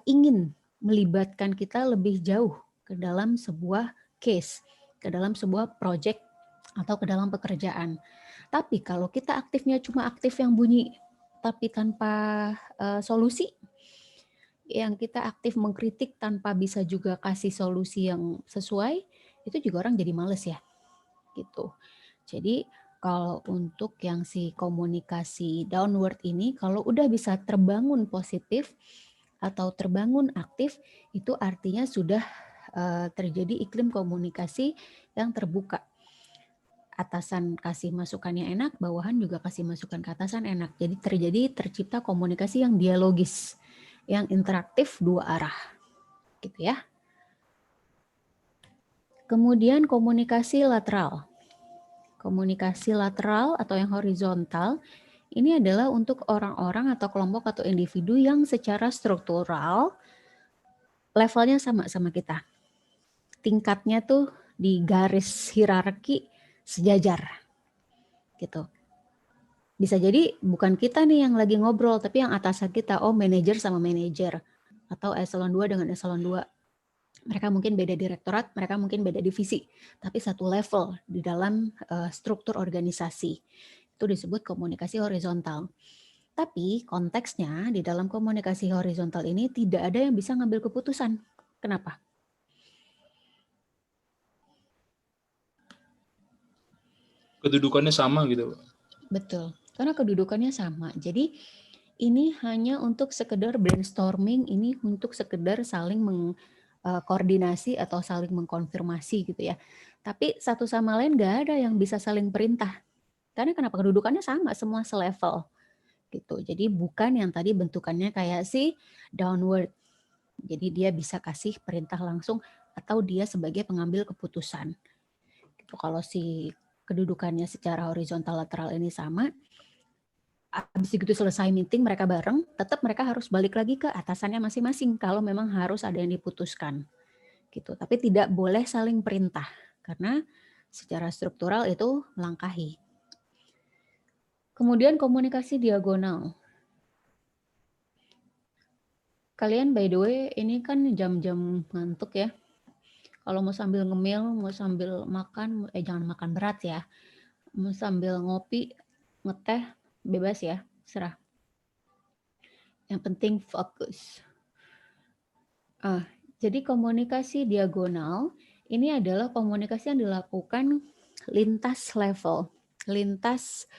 ingin melibatkan kita lebih jauh ke dalam sebuah case, ke dalam sebuah project atau ke dalam pekerjaan. Tapi kalau kita aktifnya cuma aktif yang bunyi tapi tanpa solusi, yang kita aktif mengkritik tanpa bisa juga kasih solusi yang sesuai, itu juga orang jadi males ya. Gitu. Jadi kalau untuk yang si komunikasi downward ini, kalau udah bisa terbangun positif atau terbangun aktif, itu artinya sudah terjadi iklim komunikasi yang terbuka. atasan kasih masukannya enak, bawahan juga kasih masukan ke atasan enak. Jadi tercipta komunikasi yang dialogis, yang interaktif dua arah, gitu ya. Kemudian komunikasi lateral. Komunikasi lateral atau yang horizontal ini adalah untuk orang-orang atau kelompok atau individu yang secara struktural levelnya sama kita. Tingkatnya tuh di garis hierarki sejajar gitu. Bisa jadi bukan kita nih yang lagi ngobrol, tapi yang atasan kita, oh manajer sama manajer, atau eselon 2 dengan eselon 2. Mereka mungkin beda direktorat, mereka mungkin beda divisi, tapi satu level di dalam struktur organisasi. Itu disebut komunikasi horizontal. Tapi konteksnya di dalam komunikasi horizontal ini tidak ada yang bisa ngambil keputusan. Kenapa? Kedudukannya sama gitu. Betul, karena kedudukannya sama. Jadi ini hanya untuk sekedar brainstorming, ini untuk sekedar saling koordinasi atau saling mengkonfirmasi gitu ya. Tapi satu sama lain nggak ada yang bisa saling perintah. Karena kenapa? Kedudukannya sama, semua selevel gitu. Jadi bukan yang tadi bentukannya kayak si downward. Jadi dia bisa kasih perintah langsung atau dia sebagai pengambil keputusan. Gitu. Kalau si kedudukannya secara horizontal lateral ini sama, habis itu selesai meeting mereka bareng, tetap mereka harus balik lagi ke atasannya masing-masing kalau memang harus ada yang diputuskan. Gitu. Tapi tidak boleh saling perintah karena secara struktural itu melangkahi. Kemudian komunikasi diagonal. Kalian by the way ini kan jam-jam ngantuk ya. Kalau mau sambil ngemil, mau sambil makan, jangan makan berat ya. Mau sambil ngopi, ngeteh, bebas ya, serah. Yang penting fokus. Jadi komunikasi diagonal ini adalah komunikasi yang dilakukan lintas level, lintas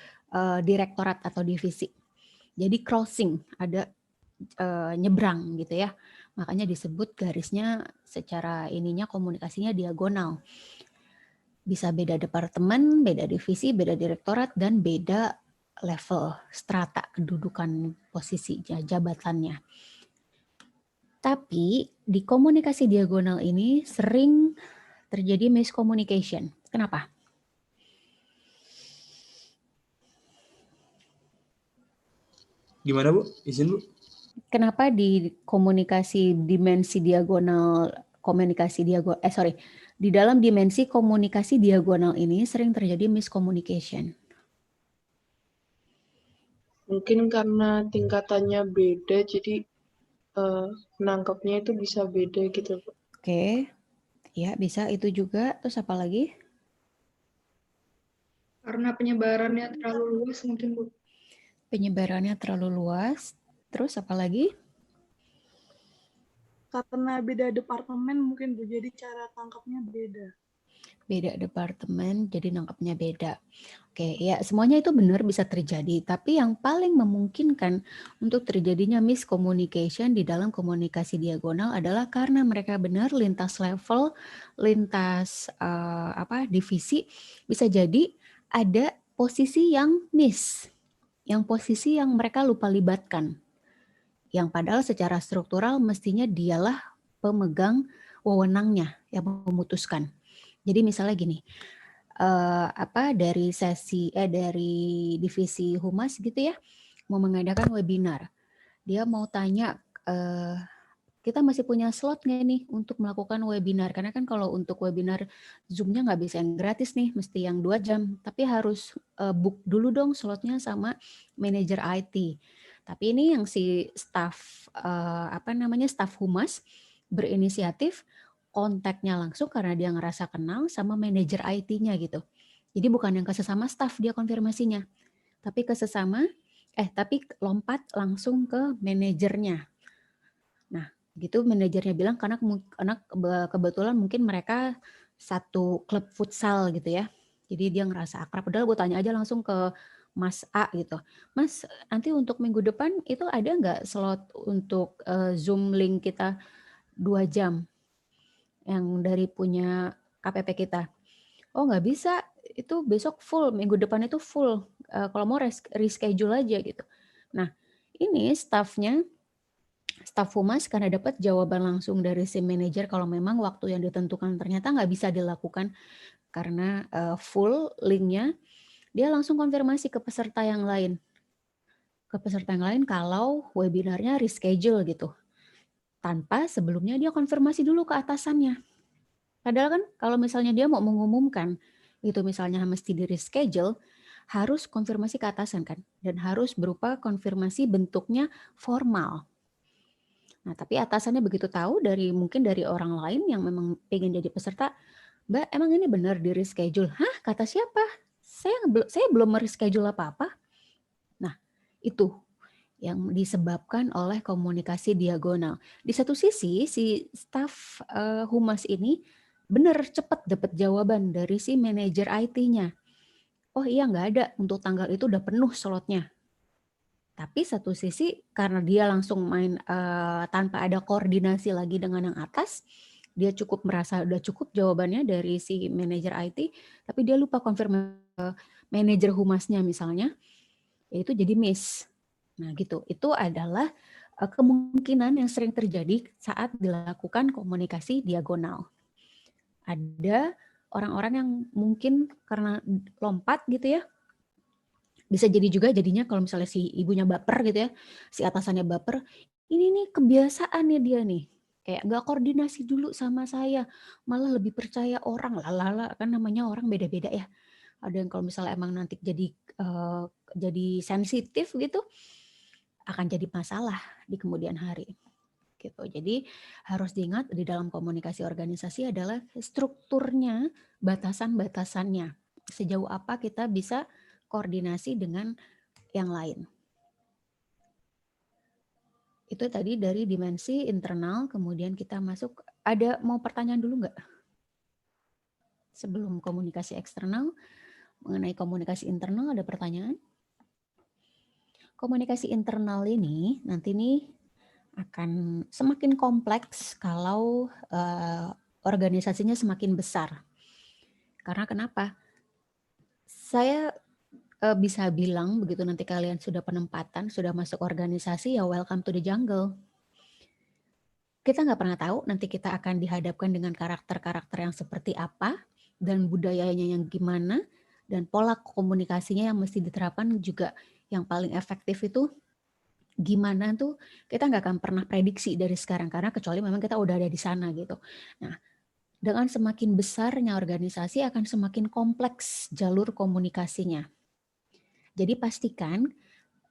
direktorat atau divisi. Jadi crossing, ada nyebrang gitu ya. Makanya disebut garisnya secara ininya komunikasinya diagonal. Bisa beda departemen, beda divisi, beda direktorat, dan beda level, strata kedudukan posisi jabatannya. Tapi di komunikasi diagonal ini sering terjadi miscommunication. Kenapa? Gimana Bu? Izin Bu? Kenapa di komunikasi dimensi diagonal, di dalam dimensi komunikasi diagonal ini sering terjadi miscommunication? Mungkin karena tingkatannya beda, jadi nangkepnya itu bisa beda gitu. Oke, ya bisa itu juga. Terus apa lagi? Karena penyebarannya terlalu luas mungkin Bu. Penyebarannya terlalu luas. Terus apa lagi? Karena beda departemen mungkin Bu, jadi cara tangkapnya beda. Beda departemen, jadi nangkapnya beda. Oke, ya semuanya itu benar bisa terjadi. Tapi yang paling memungkinkan untuk terjadinya miscommunication di dalam komunikasi diagonal adalah karena mereka benar lintas level, lintas divisi, bisa jadi ada posisi yang miss, yang posisi yang mereka lupa libatkan. Yang padahal secara struktural mestinya dialah pemegang wewenangnya yang memutuskan. Jadi misalnya gini, dari divisi humas gitu ya, mau mengadakan webinar. Dia mau tanya, kita masih punya slot nggak nih untuk melakukan webinar? Karena kan kalau untuk webinar Zoom-nya nggak bisa yang gratis nih, mesti yang 2 jam. Tapi harus book dulu dong slotnya sama manajer IT. Tapi ini yang si staff staff humas berinisiatif kontaknya langsung karena dia ngerasa kenal sama manajer IT-nya gitu. Jadi bukan yang ke sesama staff dia konfirmasinya, tapi tapi lompat langsung ke manajernya. Nah, gitu manajernya bilang karena kebetulan mungkin mereka satu klub futsal gitu ya. Jadi dia ngerasa akrab. Padahal gue tanya aja langsung ke Mas A gitu. Mas, nanti untuk minggu depan itu ada nggak slot untuk Zoom link kita 2 jam? Yang dari punya KPP kita. Oh nggak bisa, itu besok full, minggu depan itu full. Kalau mau reschedule aja gitu. Nah, ini staff humas karena dapat jawaban langsung dari si manajer kalau memang waktu yang ditentukan ternyata nggak bisa dilakukan karena full linknya, dia langsung konfirmasi ke peserta yang lain. Kalau webinarnya reschedule gitu. Tanpa sebelumnya dia konfirmasi dulu ke atasannya. Padahal kan kalau misalnya dia mau mengumumkan itu misalnya mesti di reschedule, harus konfirmasi ke atasan kan. Dan harus berupa konfirmasi bentuknya formal. Nah, tapi atasannya begitu tahu mungkin dari orang lain yang memang pengen jadi peserta, Mbak, emang ini benar di reschedule? Hah, kata siapa? Saya belum mereschedule apa-apa. Nah, itu yang disebabkan oleh komunikasi diagonal. Di satu sisi, si staf humas ini benar cepat dapat jawaban dari si manajer IT-nya. Oh iya, nggak ada, untuk tanggal itu udah penuh slotnya. Tapi satu sisi karena dia langsung main tanpa ada koordinasi lagi dengan yang atas, dia cukup merasa udah cukup jawabannya dari si manajer IT, tapi dia lupa konfirmasi manajer humasnya misalnya, itu jadi miss. Nah gitu, itu adalah kemungkinan yang sering terjadi saat dilakukan komunikasi diagonal. Ada orang-orang yang mungkin karena lompat gitu ya, bisa jadi juga jadinya kalau misalnya si ibunya baper gitu ya, si atasannya baper, ini nih kebiasaannya dia nih, kayak nggak koordinasi dulu sama saya, malah lebih percaya orang, lalala, kan namanya orang beda-beda ya. Ada yang kalau misalnya emang nanti jadi sensitif gitu, akan jadi masalah di kemudian hari. Gitu. Jadi harus diingat di dalam komunikasi organisasi adalah strukturnya, batasan-batasannya. Sejauh apa kita bisa koordinasi dengan yang lain. Itu tadi dari dimensi internal, kemudian kita masuk, ada mau pertanyaan dulu nggak? Sebelum komunikasi eksternal, mengenai komunikasi internal ada pertanyaan? Komunikasi internal ini nanti nih akan semakin kompleks kalau organisasinya semakin besar. Karena kenapa? Saya bisa bilang begitu nanti kalian sudah penempatan, sudah masuk organisasi, ya welcome to the jungle. Kita nggak pernah tahu nanti kita akan dihadapkan dengan karakter-karakter yang seperti apa, dan budayanya yang gimana, dan pola komunikasinya yang mesti diterapkan juga yang paling efektif itu gimana tuh, kita nggak akan pernah prediksi dari sekarang, karena kecuali memang kita udah ada di sana gitu. Nah, dengan semakin besarnya organisasi akan semakin kompleks jalur komunikasinya. Jadi pastikan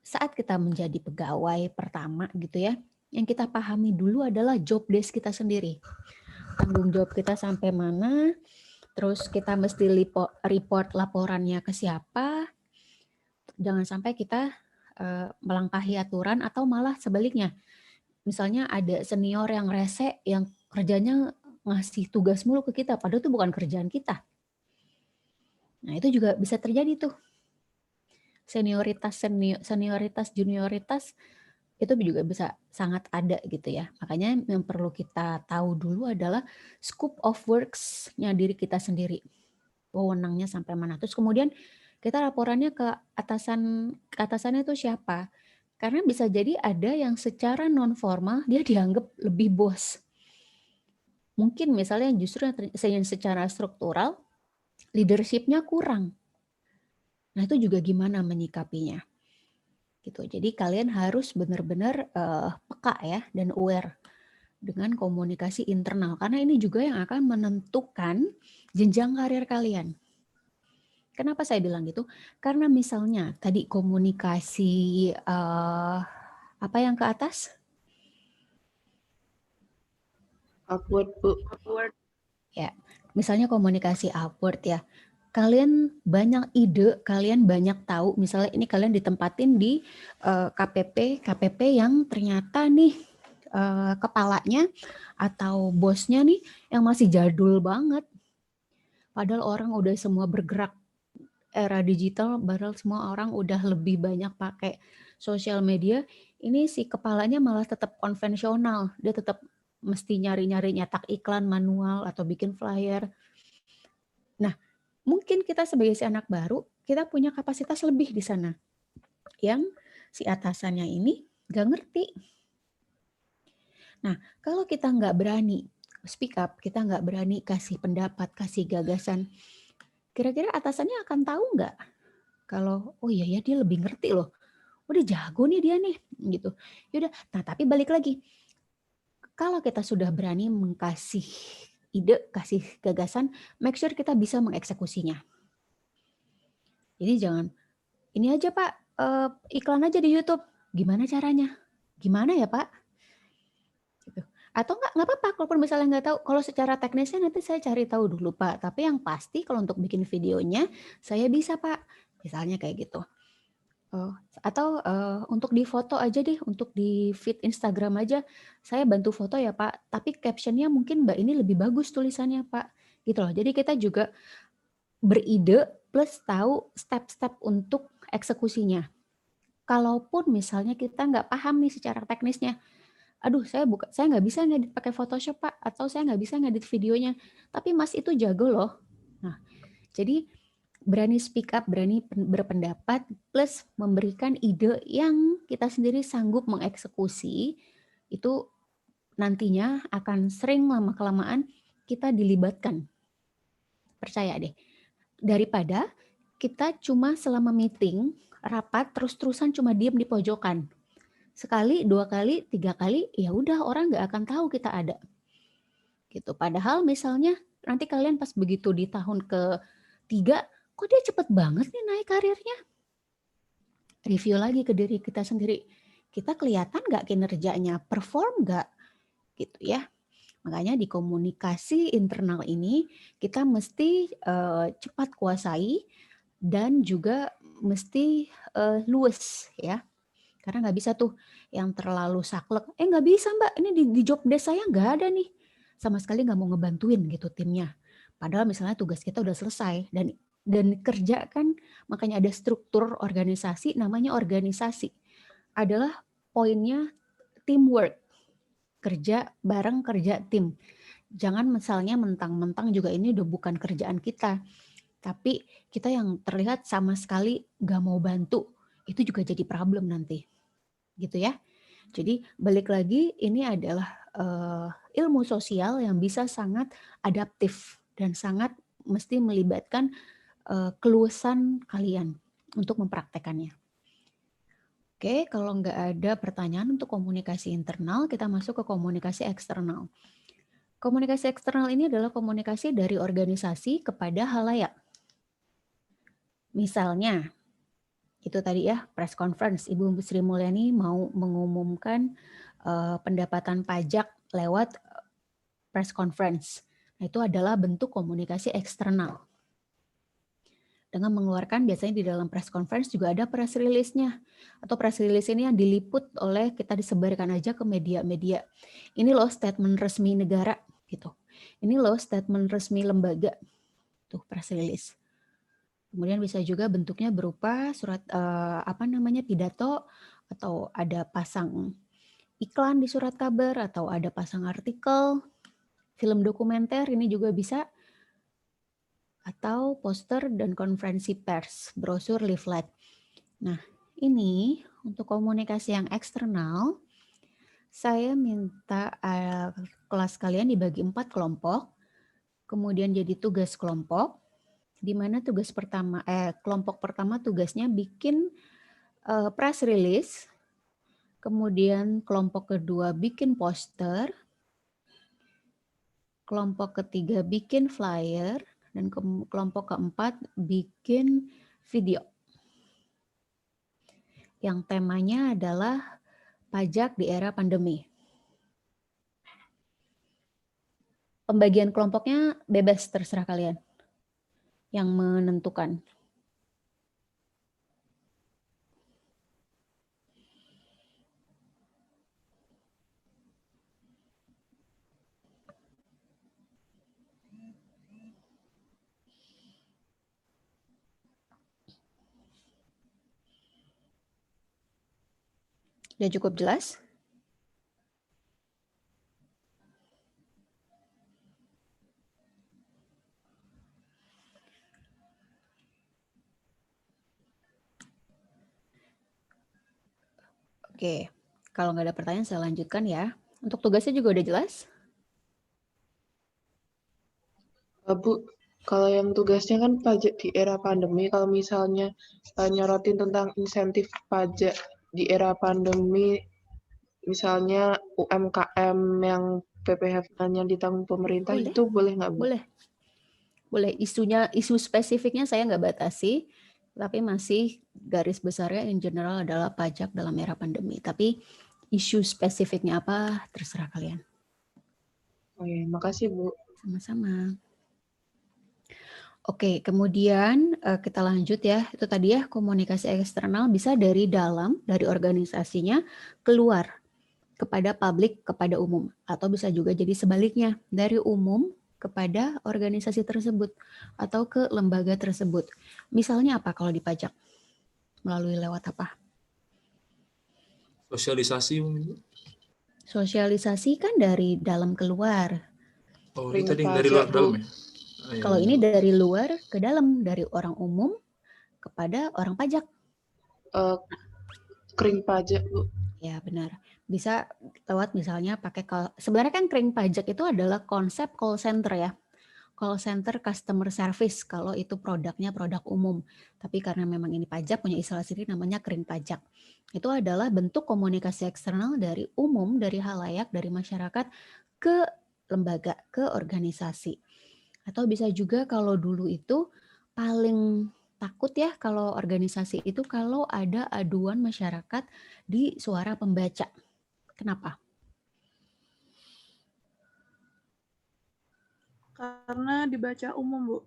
saat kita menjadi pegawai pertama gitu ya, yang kita pahami dulu adalah job desk kita sendiri. Tanggung jawab kita sampai mana, terus kita mesti report laporannya ke siapa. Jangan sampai kita melangkahi aturan atau malah sebaliknya. Misalnya ada senior yang rese, yang kerjanya ngasih tugas mulu ke kita, padahal itu bukan kerjaan kita. Nah itu juga bisa terjadi tuh. Senioritas, junioritas itu juga bisa sangat ada gitu ya. Makanya yang perlu kita tahu dulu adalah scope of works-nya diri kita sendiri. Wewenangnya sampai mana. Terus kemudian kita laporannya ke atasannya itu siapa. Karena bisa jadi ada yang secara non formal dia dianggap lebih bos. Mungkin misalnya justru yang secara struktural leadership-nya kurang. Nah itu juga gimana menyikapinya. Gitu. Jadi kalian harus benar-benar peka ya dan aware dengan komunikasi internal. Karena ini juga yang akan menentukan jenjang karir kalian. Kenapa saya bilang gitu? Karena misalnya tadi komunikasi apa yang ke atas? Upward, Bu. Upward. Ya, misalnya komunikasi upward ya. Kalian banyak ide, kalian banyak tahu, misalnya ini kalian ditempatin di KPP yang ternyata nih kepalanya atau bosnya nih yang masih jadul banget. Padahal orang udah semua bergerak era digital, padahal semua orang udah lebih banyak pakai sosial media, ini si kepalanya malah tetap konvensional, dia tetap mesti nyari-nyari nyetak iklan manual atau bikin flyer. Nah, mungkin kita sebagai si anak baru, kita punya kapasitas lebih di sana. Yang si atasannya ini nggak ngerti. Nah, kalau kita nggak berani speak up, kita nggak berani kasih pendapat, kasih gagasan, kira-kira atasannya akan tahu nggak? Kalau, oh iya ya dia lebih ngerti loh, udah jago nih dia nih, gitu. Yaudah, nah tapi balik lagi, kalau kita sudah berani mengkasih ide, kasih gagasan, make sure kita bisa mengeksekusinya. Jadi jangan, ini aja Pak, iklan aja di YouTube, gimana caranya? Gimana ya Pak? Gitu. Atau nggak apa-apa, kalaupun misalnya nggak tahu, kalau secara teknisnya nanti saya cari tahu dulu Pak, tapi yang pasti kalau untuk bikin videonya, saya bisa Pak, misalnya kayak gitu. Atau untuk di foto aja deh, untuk di feed Instagram aja, saya bantu foto ya Pak, tapi captionnya mungkin Mbak ini lebih bagus tulisannya Pak, gitu loh. Jadi kita juga beride plus tahu step-step untuk eksekusinya. Kalaupun misalnya kita nggak paham nih secara teknisnya, aduh saya nggak bisa ngedit pakai Photoshop Pak, atau saya nggak bisa ngedit videonya, tapi Mas itu jago loh. Nah, jadi berani speak up, berani berpendapat, plus memberikan ide yang kita sendiri sanggup mengeksekusi, itu nantinya akan sering lama-kelamaan kita dilibatkan. Percaya deh. Daripada kita cuma selama meeting, rapat, terus-terusan cuma diem di pojokan. Sekali, 2 kali, 3 kali, ya udah orang nggak akan tahu kita ada. Gitu. Padahal misalnya nanti kalian pas begitu di tahun ke-3, kok dia cepet banget nih naik karirnya? Review lagi ke diri kita sendiri. Kita kelihatan nggak kinerjanya? Perform nggak? Gitu ya. Makanya di komunikasi internal ini kita mesti cepat kuasai dan juga mesti luwes ya. Karena nggak bisa tuh yang terlalu saklek. Nggak bisa Mbak, ini di job desk saya nggak ada nih. Sama sekali nggak mau ngebantuin gitu timnya. Padahal misalnya tugas kita udah selesai dan kerja kan, makanya ada struktur organisasi, namanya organisasi. Adalah poinnya teamwork, kerja bareng, kerja tim. Jangan misalnya mentang-mentang juga ini udah bukan kerjaan kita, tapi kita yang terlihat sama sekali nggak mau bantu, itu juga jadi problem nanti. Gitu ya. Jadi balik lagi, ini adalah ilmu sosial yang bisa sangat adaptif dan sangat mesti melibatkan keluasan kalian untuk mempraktekannya. Oke, kalau nggak ada pertanyaan untuk komunikasi internal, kita masuk ke komunikasi eksternal. Komunikasi eksternal ini adalah komunikasi dari organisasi kepada halayak. Misalnya, itu tadi ya, press conference, Ibu Sri Mulyani mau mengumumkan pendapatan pajak lewat press conference. Nah, itu adalah bentuk komunikasi eksternal. Dengan mengeluarkan, biasanya di dalam press conference juga ada press release-nya. Atau press release ini yang diliput oleh, kita disebarkan aja ke media-media. Ini loh statement resmi negara, gitu. Ini loh statement resmi lembaga, tuh press release. Kemudian bisa juga bentuknya berupa surat pidato, atau ada pasang iklan di surat kabar, atau ada pasang artikel, film dokumenter, ini juga bisa, atau poster dan konferensi pers, brosur, leaflet. Nah, ini untuk komunikasi yang eksternal, saya minta kelas kalian dibagi 4 kelompok, kemudian jadi tugas kelompok, di mana tugas pertama, kelompok pertama tugasnya bikin press release, kemudian kelompok kedua bikin poster, kelompok ketiga bikin flyer, dan kelompok keempat bikin video. Yang temanya adalah pajak di era pandemi. Pembagian kelompoknya bebas, terserah kalian yang menentukan. Sudah cukup jelas? Oke, kalau nggak ada pertanyaan saya lanjutkan ya. Untuk tugasnya juga udah jelas? Bu, kalau yang tugasnya kan pajak di era pandemi, kalau misalnya nyorotin tentang insentif pajak di era pandemi, misalnya UMKM yang PPh-nya ditanggung pemerintah, Boleh. itu boleh nggak, Bu? Boleh. Boleh. Isu spesifiknya saya nggak batasi, tapi masih garis besarnya in general adalah pajak dalam era pandemi. Tapi isu spesifiknya apa, terserah kalian. Oke, makasih, Bu. Sama-sama. Oke, kemudian kita lanjut ya. Itu tadi ya, komunikasi eksternal bisa dari dalam, dari organisasinya, keluar kepada publik, kepada umum. Atau bisa juga jadi sebaliknya, dari umum kepada organisasi tersebut atau ke lembaga tersebut. Misalnya apa kalau di pajak? Melalui lewat apa? Sosialisasi mungkin. Sosialisasi kan dari dalam keluar. Oh, ini tadi dari luar ke dalam ya? Kalau ini dari luar ke dalam, dari orang umum kepada orang pajak. Kering pajak, Bu. Ya, benar. Bisa lewat misalnya pakai sebenarnya kan kering pajak itu adalah konsep call center ya. Call center customer service kalau itu produknya produk umum. Tapi karena memang ini pajak punya istilah sendiri namanya kering pajak. Itu adalah bentuk komunikasi eksternal dari umum, dari halayak, dari masyarakat ke lembaga, ke organisasi. Atau bisa juga kalau dulu itu paling takut ya kalau organisasi itu kalau ada aduan masyarakat di suara pembaca. Kenapa? Karena dibaca umum, Bu.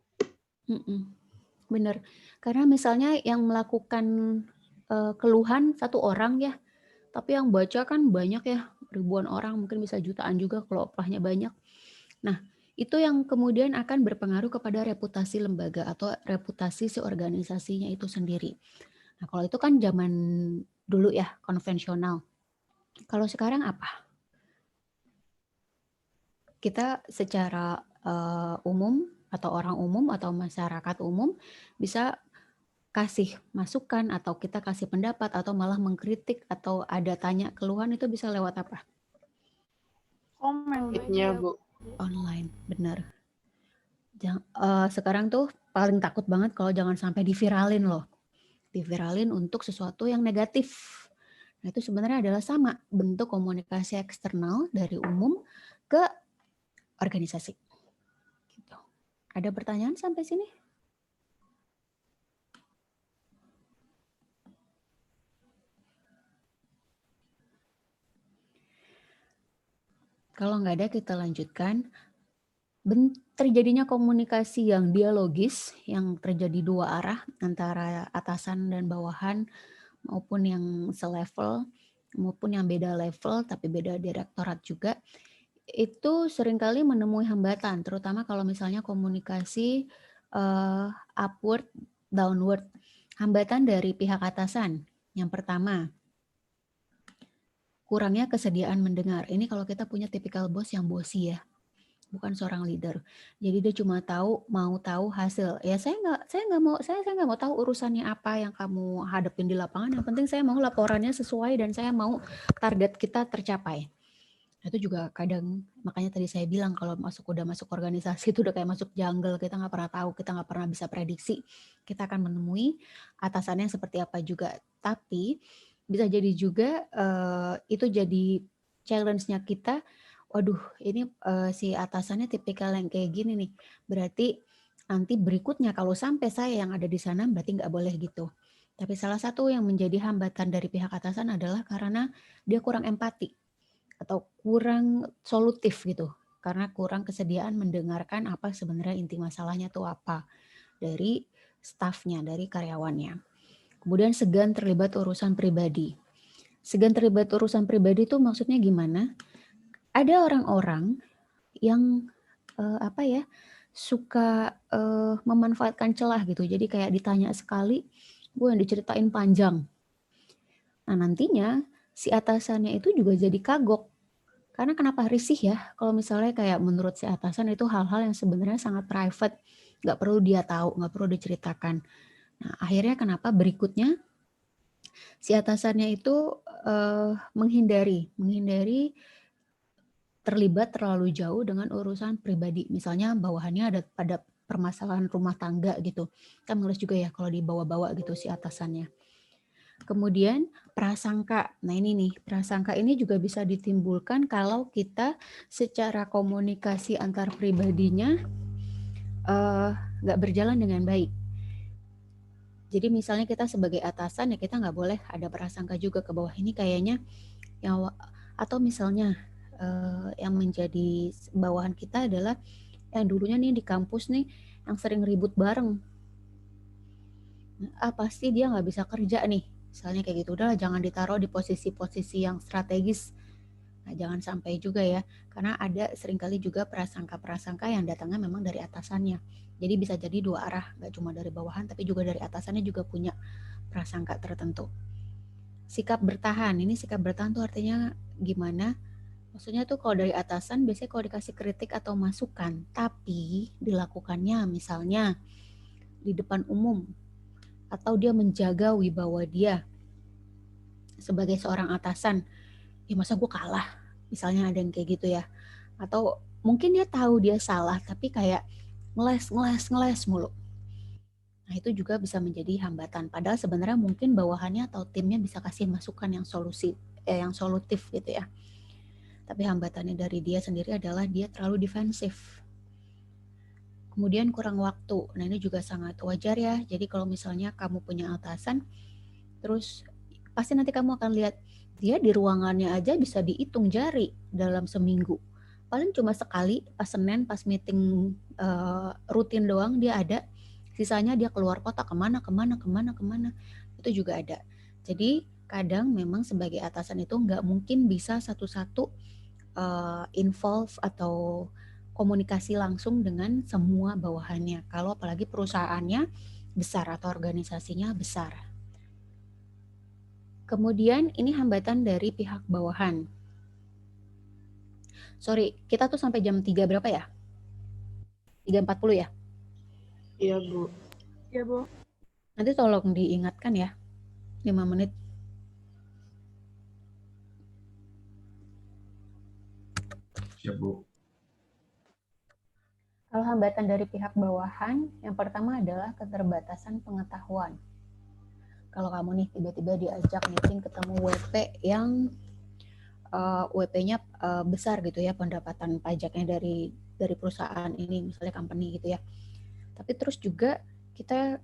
Benar. Karena misalnya yang melakukan keluhan satu orang ya, tapi yang baca kan banyak ya, ribuan orang, mungkin bisa jutaan juga kalau upahnya banyak. Nah, itu yang kemudian akan berpengaruh kepada reputasi lembaga atau reputasi si organisasinya itu sendiri. Nah, kalau itu kan zaman dulu ya, konvensional. Kalau sekarang apa? Kita secara umum atau orang umum atau masyarakat umum bisa kasih masukan atau kita kasih pendapat atau malah mengkritik atau ada tanya keluhan itu bisa lewat apa? Komen-nya, Bu. Online, benar. Sekarang tuh paling takut banget kalau jangan sampai diviralin loh. Diviralin untuk sesuatu yang negatif. Nah, itu sebenarnya adalah sama bentuk komunikasi eksternal dari umum ke organisasi. Gitu. Ada pertanyaan sampai sini? Kalau nggak ada, kita lanjutkan. Terjadinya komunikasi yang dialogis, yang terjadi dua arah antara atasan dan bawahan, maupun yang selevel, maupun yang beda level, tapi beda direktorat juga, itu seringkali menemui hambatan, terutama kalau misalnya komunikasi upward, downward. Hambatan dari pihak atasan. Yang pertama, kurangnya kesediaan mendengar. Ini kalau kita punya tipikal bos yang bosi ya, bukan seorang leader. Jadi dia cuma mau tahu hasil. Ya saya nggak mau tahu urusannya apa yang kamu hadapin di lapangan. Yang penting saya mau laporannya sesuai dan saya mau target kita tercapai. Itu juga kadang, makanya tadi saya bilang kalau udah masuk organisasi itu udah kayak masuk jungle, kita nggak pernah tahu, kita nggak pernah bisa prediksi. Kita akan menemui atasannya seperti apa juga. Tapi bisa jadi juga itu jadi challenge-nya kita. Waduh, ini si atasannya tipikal yang kayak gini nih. Berarti nanti berikutnya kalau sampai saya yang ada di sana berarti nggak boleh gitu. Tapi salah satu yang menjadi hambatan dari pihak atasan adalah karena dia kurang empati atau kurang solutif gitu. Karena kurang kesediaan mendengarkan apa sebenarnya inti masalahnya tuh apa dari stafnya, dari karyawannya. Kemudian segan terlibat urusan pribadi. Segan terlibat urusan pribadi tuh maksudnya gimana? Ada orang-orang yang suka memanfaatkan celah gitu. Jadi kayak ditanya sekali, gue yang diceritain panjang. Nah nantinya si atasannya itu juga jadi kagok. Karena kenapa risih ya? Kalau misalnya kayak menurut si atasan itu hal-hal yang sebenarnya sangat private, nggak perlu dia tahu, nggak perlu diceritakan. Nah akhirnya kenapa berikutnya si atasannya itu menghindari terlibat terlalu jauh dengan urusan pribadi. Misalnya bawahannya ada pada permasalahan rumah tangga gitu. Kan males juga ya kalau dibawa-bawa gitu si atasannya. Kemudian prasangka. Nah ini nih, prasangka ini juga bisa ditimbulkan kalau kita secara komunikasi antar pribadinya nggak berjalan dengan baik. Jadi misalnya kita sebagai atasan ya kita nggak boleh ada prasangka juga ke bawah ini kayaknya yang, atau misalnya yang menjadi bawahan kita adalah yang dulunya nih di kampus nih yang sering ribut bareng. Pasti dia nggak bisa kerja nih. Misalnya kayak gitu, udah jangan ditaruh di posisi-posisi yang strategis. Nah, jangan sampai juga ya, karena ada seringkali juga prasangka-prasangka yang datangnya memang dari atasannya. Jadi bisa jadi dua arah, nggak cuma dari bawahan, tapi juga dari atasannya juga punya prasangka tertentu. Sikap bertahan, ini sikap bertahan tuh artinya gimana? Maksudnya tuh kalau dari atasan biasanya kalau dikasih kritik atau masukan, tapi dilakukannya misalnya di depan umum, atau dia menjaga wibawa dia sebagai seorang atasan, ya masa gue kalah, misalnya ada yang kayak gitu ya, atau mungkin dia tahu dia salah tapi kayak ngeles mulu. Nah itu juga bisa menjadi hambatan, padahal sebenarnya mungkin bawahannya atau timnya bisa kasih masukan yang solutif gitu ya, tapi hambatannya dari dia sendiri adalah dia terlalu defensif. Kemudian kurang waktu. Nah ini juga sangat wajar ya. Jadi kalau misalnya kamu punya atasan, terus pasti nanti kamu akan lihat dia di ruangannya aja bisa dihitung jari dalam seminggu. Paling cuma sekali pas Senin, pas meeting rutin doang dia ada. Sisanya dia keluar kota kemana. Itu juga ada. Jadi kadang memang sebagai atasan itu nggak mungkin bisa satu-satu involve atau komunikasi langsung dengan semua bawahannya. Kalau apalagi perusahaannya besar atau organisasinya besar. Kemudian ini hambatan dari pihak bawahan. Sorry, kita tuh sampai jam 3 berapa ya? 3.40 ya? Iya, Bu. Iya, Bu. Nanti tolong diingatkan ya. 5 menit. Siap, Bu. Kalau hambatan dari pihak bawahan, yang pertama adalah keterbatasan pengetahuan. Kalau kamu nih tiba-tiba diajak meeting ketemu WP yang WP-nya besar gitu ya, pendapatan pajaknya dari perusahaan ini, misalnya company gitu ya. Tapi terus juga kita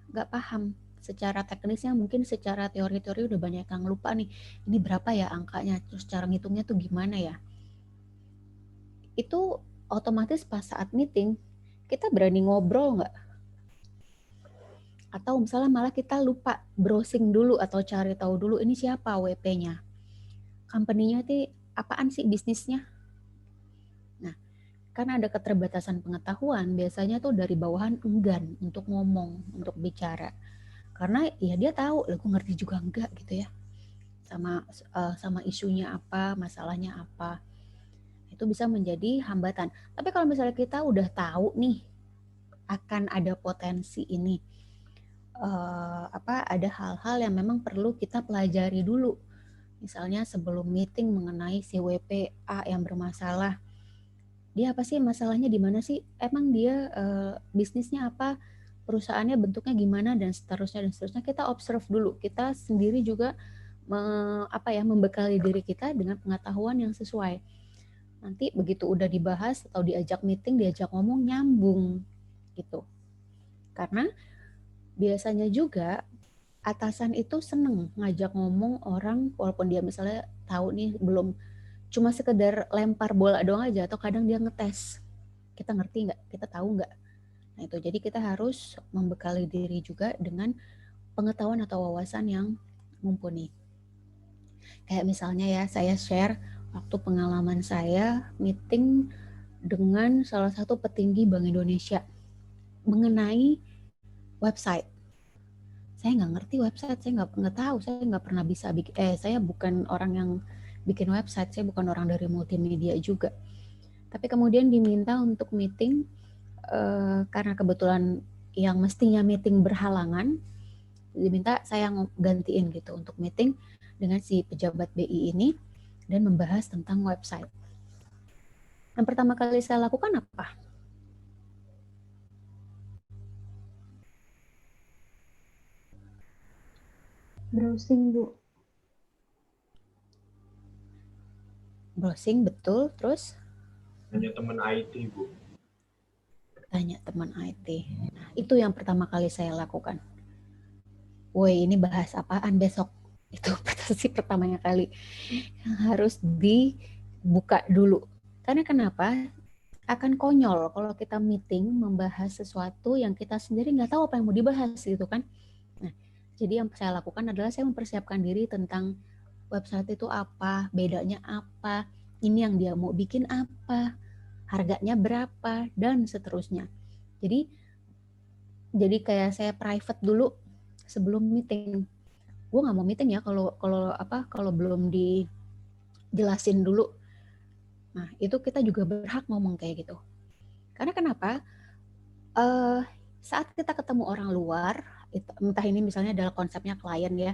nggak paham secara teknisnya, mungkin secara teori-teori udah banyak yang lupa nih, ini berapa ya angkanya, terus cara ngitungnya tuh gimana ya. Itu otomatis pas saat meeting, kita berani ngobrol nggak? Atau misalnya malah kita lupa browsing dulu atau cari tahu dulu ini siapa WP-nya. Company-nya tuh apaan sih bisnisnya? Nah, karena ada keterbatasan pengetahuan, biasanya tuh dari bawahan enggan untuk ngomong, untuk bicara. Karena ya dia tahu, aku ngerti juga enggak gitu ya. Sama isunya apa, masalahnya apa. Itu bisa menjadi hambatan. Tapi kalau misalnya kita udah tahu nih akan ada potensi ini, ada hal-hal yang memang perlu kita pelajari dulu. Misalnya sebelum meeting mengenai si WPA yang bermasalah, dia apa sih masalahnya di mana sih? Emang dia bisnisnya apa? Perusahaannya bentuknya gimana dan seterusnya. Kita observe dulu. Kita sendiri juga membekali diri kita dengan pengetahuan yang sesuai. Nanti begitu udah dibahas atau diajak meeting, diajak ngomong nyambung gitu. Karena biasanya juga atasan itu seneng ngajak ngomong orang walaupun dia misalnya tahu nih belum, cuma sekedar lempar bola doang aja, atau kadang dia ngetes. Kita ngerti nggak? Kita tahu nggak? Nah itu, jadi kita harus membekali diri juga dengan pengetahuan atau wawasan yang mumpuni. Kayak misalnya ya, saya share waktu pengalaman saya meeting dengan salah satu petinggi Bank Indonesia mengenai website. Saya nggak ngerti website, saya nggak tahu, saya nggak pernah bisa bikin, saya bukan orang yang bikin website, saya bukan orang dari multimedia juga. Tapi kemudian diminta untuk meeting karena kebetulan yang mestinya meeting berhalangan, diminta saya gantiin gitu untuk meeting dengan si pejabat BI ini dan membahas tentang website. Yang pertama kali saya lakukan apa? Browsing, Bu. Browsing, betul. Terus? Tanya teman IT, Bu. Tanya teman IT. Nah, itu yang pertama kali saya lakukan. Woi, ini bahas apaan besok? Itu presentasi pertamanya kali. Yang harus dibuka dulu. Karena kenapa? Akan konyol kalau kita meeting membahas sesuatu yang kita sendiri nggak tahu apa yang mau dibahas gitu kan. Nah, jadi yang saya lakukan adalah saya mempersiapkan diri tentang website itu apa, bedanya apa, ini yang dia mau bikin apa, harganya berapa, dan seterusnya. Jadi kayak saya private dulu sebelum meeting. Gue nggak mau meeting ya kalau belum dijelasin dulu. Nah, itu kita juga berhak ngomong kayak gitu. Karena kenapa? Saat kita ketemu orang luar, entah ini misalnya adalah konsepnya klien ya,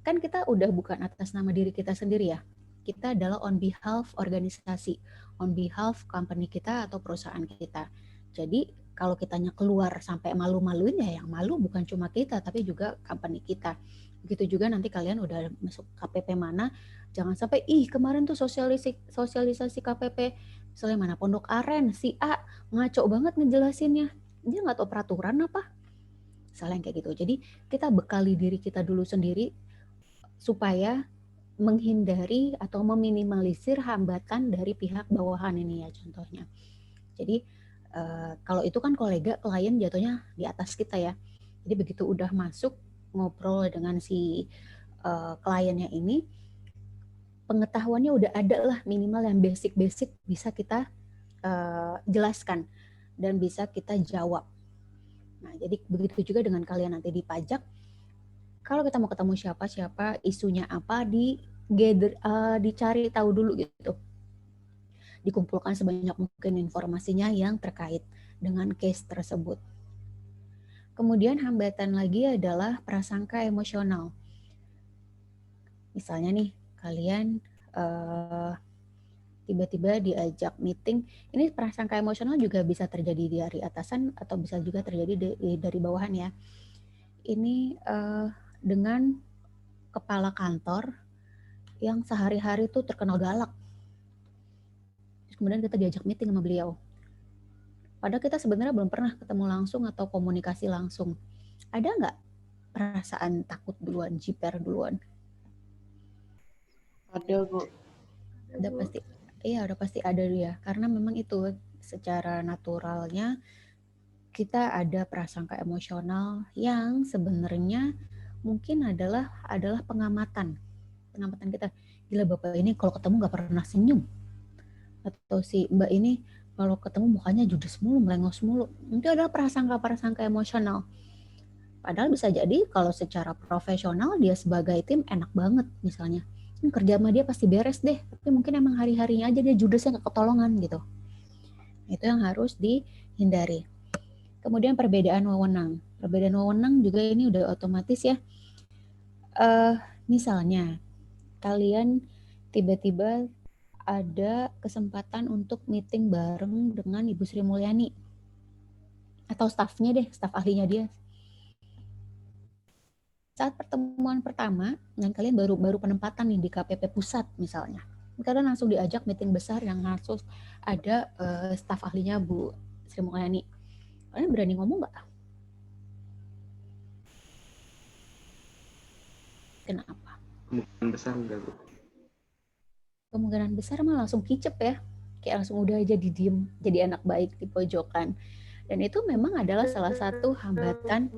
kan kita udah bukan atas nama diri kita sendiri ya. Kita adalah on behalf organisasi, on behalf company kita atau perusahaan kita. Jadi kalau kitanya keluar sampai malu-maluin ya yang malu bukan cuma kita tapi juga company kita. Begitu juga nanti kalian udah masuk KPP mana, jangan sampai kemarin tuh sosialisasi KPP misalnya mana Pondok Aren, si A ngaco banget ngejelasinnya. Dia nggak tahu peraturan apa. Misalnya kayak gitu. Jadi kita bekali diri kita dulu sendiri supaya menghindari atau meminimalisir hambatan dari pihak bawahan ini ya contohnya. Jadi kalau itu kan kolega klien jatuhnya di atas kita ya. Jadi begitu udah masuk ngobrol dengan si kliennya ini, pengetahuannya udah ada lah minimal yang basic bisa kita jelaskan dan bisa kita jawab. Nah jadi begitu juga dengan kalian nanti di pajak. Kalau kita mau ketemu siapa, isunya apa, dicari tahu dulu gitu. Dikumpulkan sebanyak mungkin informasinya yang terkait dengan case tersebut. Kemudian hambatan lagi adalah prasangka emosional. Misalnya nih, kalian tiba-tiba diajak meeting, ini prasangka emosional juga bisa terjadi dari atasan atau bisa juga terjadi dari bawahan ya. Ini dengan kepala kantor yang sehari-hari tuh terkenal galak. Terus kemudian kita diajak meeting sama beliau. Padahal kita sebenarnya belum pernah ketemu langsung atau komunikasi langsung. Ada nggak perasaan takut duluan, jiper duluan? Ada, Bu. Udah pasti ada dia. Karena memang itu secara naturalnya kita ada prasangka emosional yang sebenarnya mungkin adalah pengamatan kita. Gila bapak ini kalau ketemu nggak pernah senyum, atau si mbak ini kalau ketemu mukanya judes mulu, melengos mulu. Itu adalah prasangka emosional. Padahal bisa jadi kalau secara profesional dia sebagai tim enak banget misalnya. Kerja sama dia pasti beres deh, tapi mungkin emang hari-harinya aja dia judesnya nggak ketolongan gitu. Itu yang harus dihindari. Kemudian perbedaan wewenang. Perbedaan wewenang juga ini udah otomatis ya. Misalnya kalian tiba-tiba ada kesempatan untuk meeting bareng dengan Ibu Sri Mulyani atau stafnya deh, staf ahlinya dia. Saat pertemuan pertama, dan kalian baru penempatan nih di KPP pusat misalnya, kalian langsung diajak meeting besar yang langsung ada staf ahlinya Bu Sri Mulyani. Kalian berani ngomong nggak? Kenapa? Kemungkinan besar enggak, Bu. Kemungkinan besar mah langsung kicep ya. Kayak langsung udah aja didiem, jadi anak baik di pojokan. Dan itu memang adalah salah satu hambatan.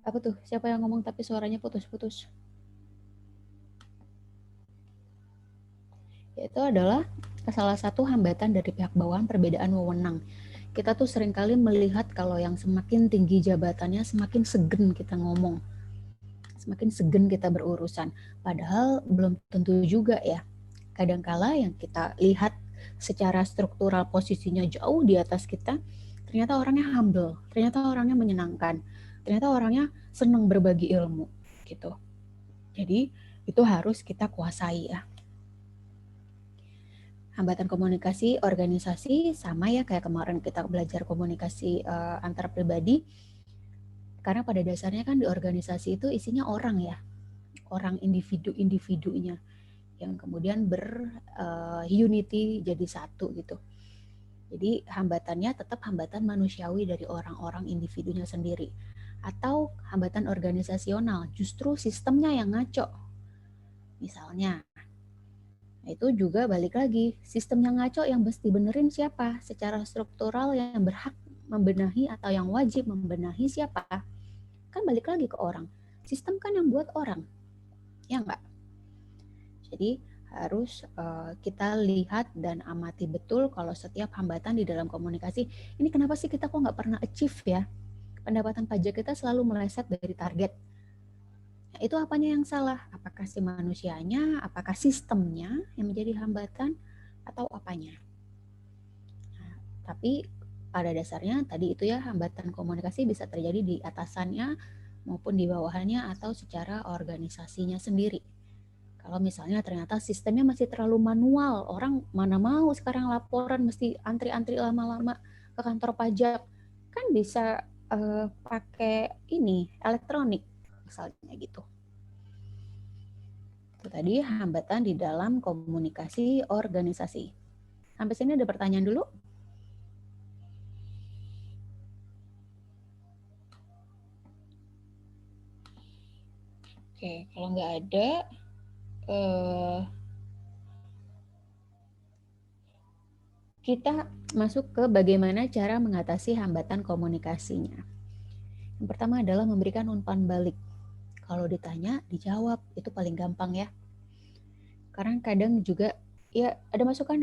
Apa tuh? Siapa yang ngomong tapi suaranya putus-putus? Itu adalah salah satu hambatan dari pihak bawahan, perbedaan wewenang. Kita tuh seringkali melihat kalau yang semakin tinggi jabatannya semakin segen kita ngomong. Semakin segen kita berurusan. Padahal belum tentu juga ya. Kadangkala yang kita lihat secara struktural posisinya jauh di atas kita, ternyata orangnya humble, ternyata orangnya menyenangkan. ternyata orangnya senang berbagi ilmu gitu. Jadi itu harus kita kuasai ya. Hambatan komunikasi organisasi sama ya kayak kemarin kita belajar komunikasi antar pribadi. Karena pada dasarnya kan di organisasi itu isinya orang ya, orang individu-individunya yang kemudian unity jadi satu gitu. Jadi hambatannya tetap hambatan manusiawi dari orang-orang individunya sendiri. Atau hambatan organisasional, justru sistemnya yang ngaco. Misalnya, itu juga balik lagi, sistem yang ngaco yang mesti benerin siapa? Secara struktural yang berhak membenahi atau yang wajib membenahi siapa? Kan balik lagi ke orang. Sistem kan yang buat orang, ya enggak? Jadi harus kita lihat dan amati betul kalau setiap hambatan di dalam komunikasi, ini kenapa sih kita kok nggak pernah achieve ya? Pendapatan pajak kita selalu meleset dari target. Nah, itu apanya yang salah? Apakah si manusianya, apakah sistemnya yang menjadi hambatan, atau apanya? Nah, tapi pada dasarnya tadi itu ya, hambatan komunikasi bisa terjadi di atasannya maupun di bawahannya atau secara organisasinya sendiri. Kalau misalnya ternyata sistemnya masih terlalu manual, orang mana mau sekarang laporan mesti antri-antri lama-lama ke kantor pajak, kan bisa pakai ini elektronik misalnya gitu. Itu tadi hambatan di dalam komunikasi organisasi. Sampai sini ada pertanyaan dulu? Oke, kalau nggak ada, kita masuk ke bagaimana cara mengatasi hambatan komunikasinya. Yang pertama adalah memberikan umpan balik. Kalau ditanya, dijawab. Itu paling gampang ya. Karena kadang juga, ya ada masukan,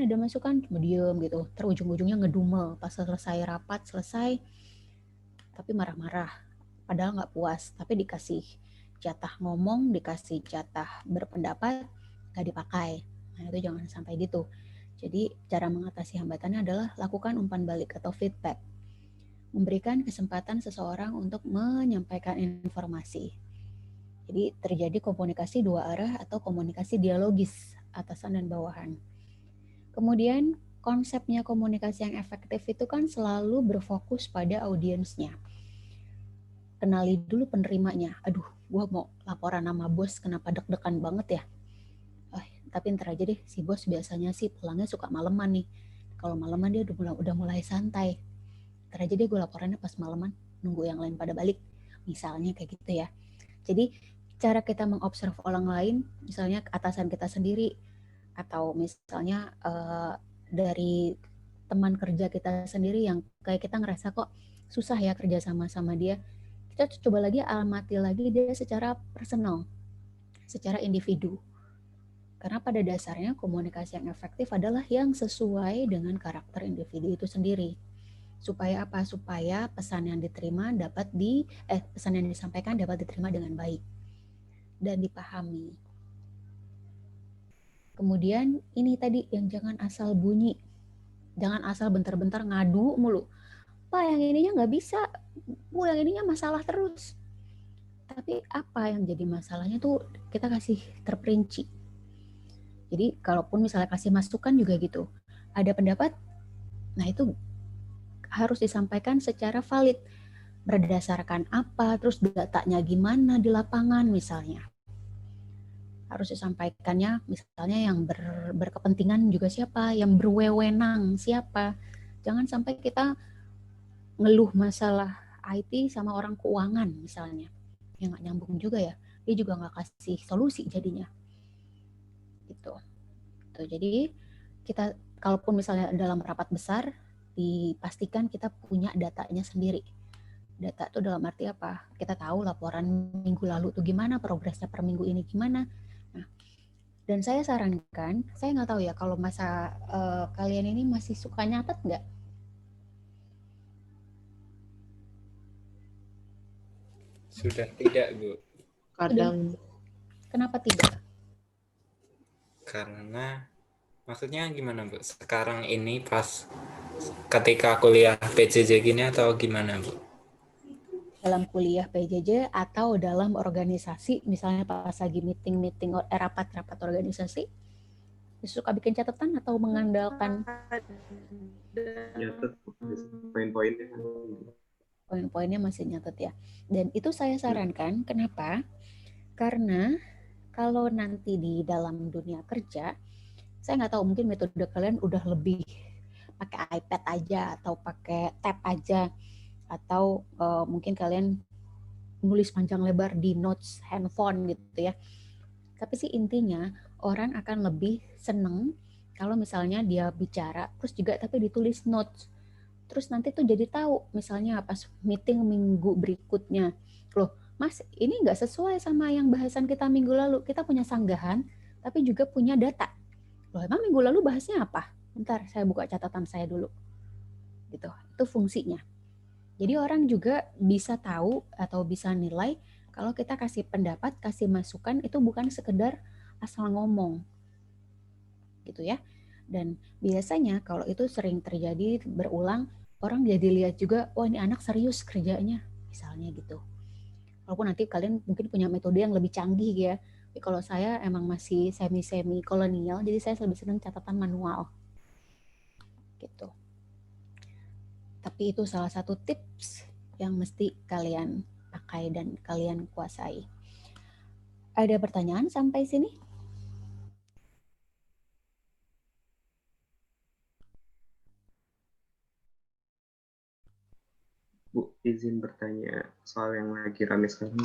cuma diem gitu. Terus ujung-ujungnya ngedumel. Pas selesai rapat, tapi marah-marah. Padahal nggak puas, tapi dikasih jatah ngomong, dikasih jatah berpendapat, nggak dipakai. Nah itu jangan sampai gitu. Jadi cara mengatasi hambatannya adalah lakukan umpan balik atau feedback. Memberikan kesempatan seseorang untuk menyampaikan informasi. Jadi terjadi komunikasi dua arah atau komunikasi dialogis atasan dan bawahan. Kemudian konsepnya komunikasi yang efektif itu kan selalu berfokus pada audiensnya. Kenali dulu penerimanya. Aduh, gue mau laporan sama bos, kenapa deg-degan banget ya? Tapi ntar aja deh, si bos biasanya sih pulangnya suka maleman nih. Kalau maleman dia udah mulai santai. Ntar aja deh gue laporannya pas maleman, nunggu yang lain pada balik. Misalnya kayak gitu ya. Jadi cara kita mengobserv orang lain, misalnya atasan kita sendiri, atau misalnya dari teman kerja kita sendiri yang kayak kita ngerasa kok susah ya kerja sama dia. Kita coba lagi amati lagi dia secara personal, secara individu. Karena pada dasarnya komunikasi yang efektif adalah yang sesuai dengan karakter individu itu sendiri. Supaya apa? Supaya pesan yang diterima pesan yang disampaikan dapat diterima dengan baik dan dipahami. Kemudian ini tadi yang jangan asal bunyi. Jangan asal bentar-bentar ngadu mulu. Pak, yang ininya nggak bisa. Bu, yang ininya masalah terus. Tapi apa yang jadi masalahnya tuh kita kasih terperinci. Jadi kalaupun misalnya kasih masukan juga gitu, ada pendapat, nah itu harus disampaikan secara valid, berdasarkan apa, terus datanya gimana di lapangan misalnya. Harus disampaikannya misalnya yang berkepentingan juga siapa, yang berwewenang siapa. Jangan sampai kita ngeluh masalah IT sama orang keuangan misalnya, yang nggak nyambung juga ya, dia juga nggak kasih solusi jadinya. Gitu. Jadi kita kalaupun misalnya dalam rapat besar dipastikan kita punya datanya sendiri. Data itu dalam arti apa? Kita tahu laporan minggu lalu tuh gimana, progresnya per minggu ini gimana. Nah, dan saya sarankan, saya nggak tahu ya kalau masa kalian ini masih suka nyatet nggak? Sudah tidak, Bu. Kadang. Kenapa tidak? Karena maksudnya gimana, Bu? Sekarang ini pas ketika kuliah PJJ gini atau gimana, Bu? dalam kuliah PJJ atau dalam organisasi, misalnya pas lagi meeting-meeting rapat-rapat organisasi, suka bikin catatan atau mengandalkan Nyatet poin-poinnya. poin-poinnya masih nyatet ya. Dan itu saya sarankan, kenapa? Karena kalau nanti di dalam dunia kerja, saya nggak tahu mungkin metode kalian udah lebih pakai iPad aja atau pakai tab aja, atau mungkin kalian nulis panjang lebar di notes handphone gitu ya. Tapi sih intinya orang akan lebih seneng kalau misalnya dia bicara terus juga tapi ditulis notes. Terus nanti tuh jadi tahu misalnya pas meeting minggu berikutnya, loh Mas ini nggak sesuai sama yang bahasan kita minggu lalu. Kita punya sanggahan tapi juga punya data. Loh emang minggu lalu bahasnya apa? Bentar saya buka catatan saya dulu. Gitu. Itu fungsinya. Jadi orang juga bisa tahu atau bisa nilai kalau kita kasih pendapat, kasih masukan itu bukan sekedar asal ngomong. Gitu ya. Dan biasanya kalau itu sering terjadi berulang, orang jadi lihat juga, wah ini anak serius kerjanya, misalnya gitu. Walaupun nanti kalian mungkin punya metode yang lebih canggih ya. Tapi kalau saya emang masih semi-semi kolonial, jadi saya lebih senang catatan manual. Gitu. Tapi itu salah satu tips yang mesti kalian pakai dan kalian kuasai. Ada pertanyaan sampai sini? Bu, izin bertanya soal yang lagi rame sekarang.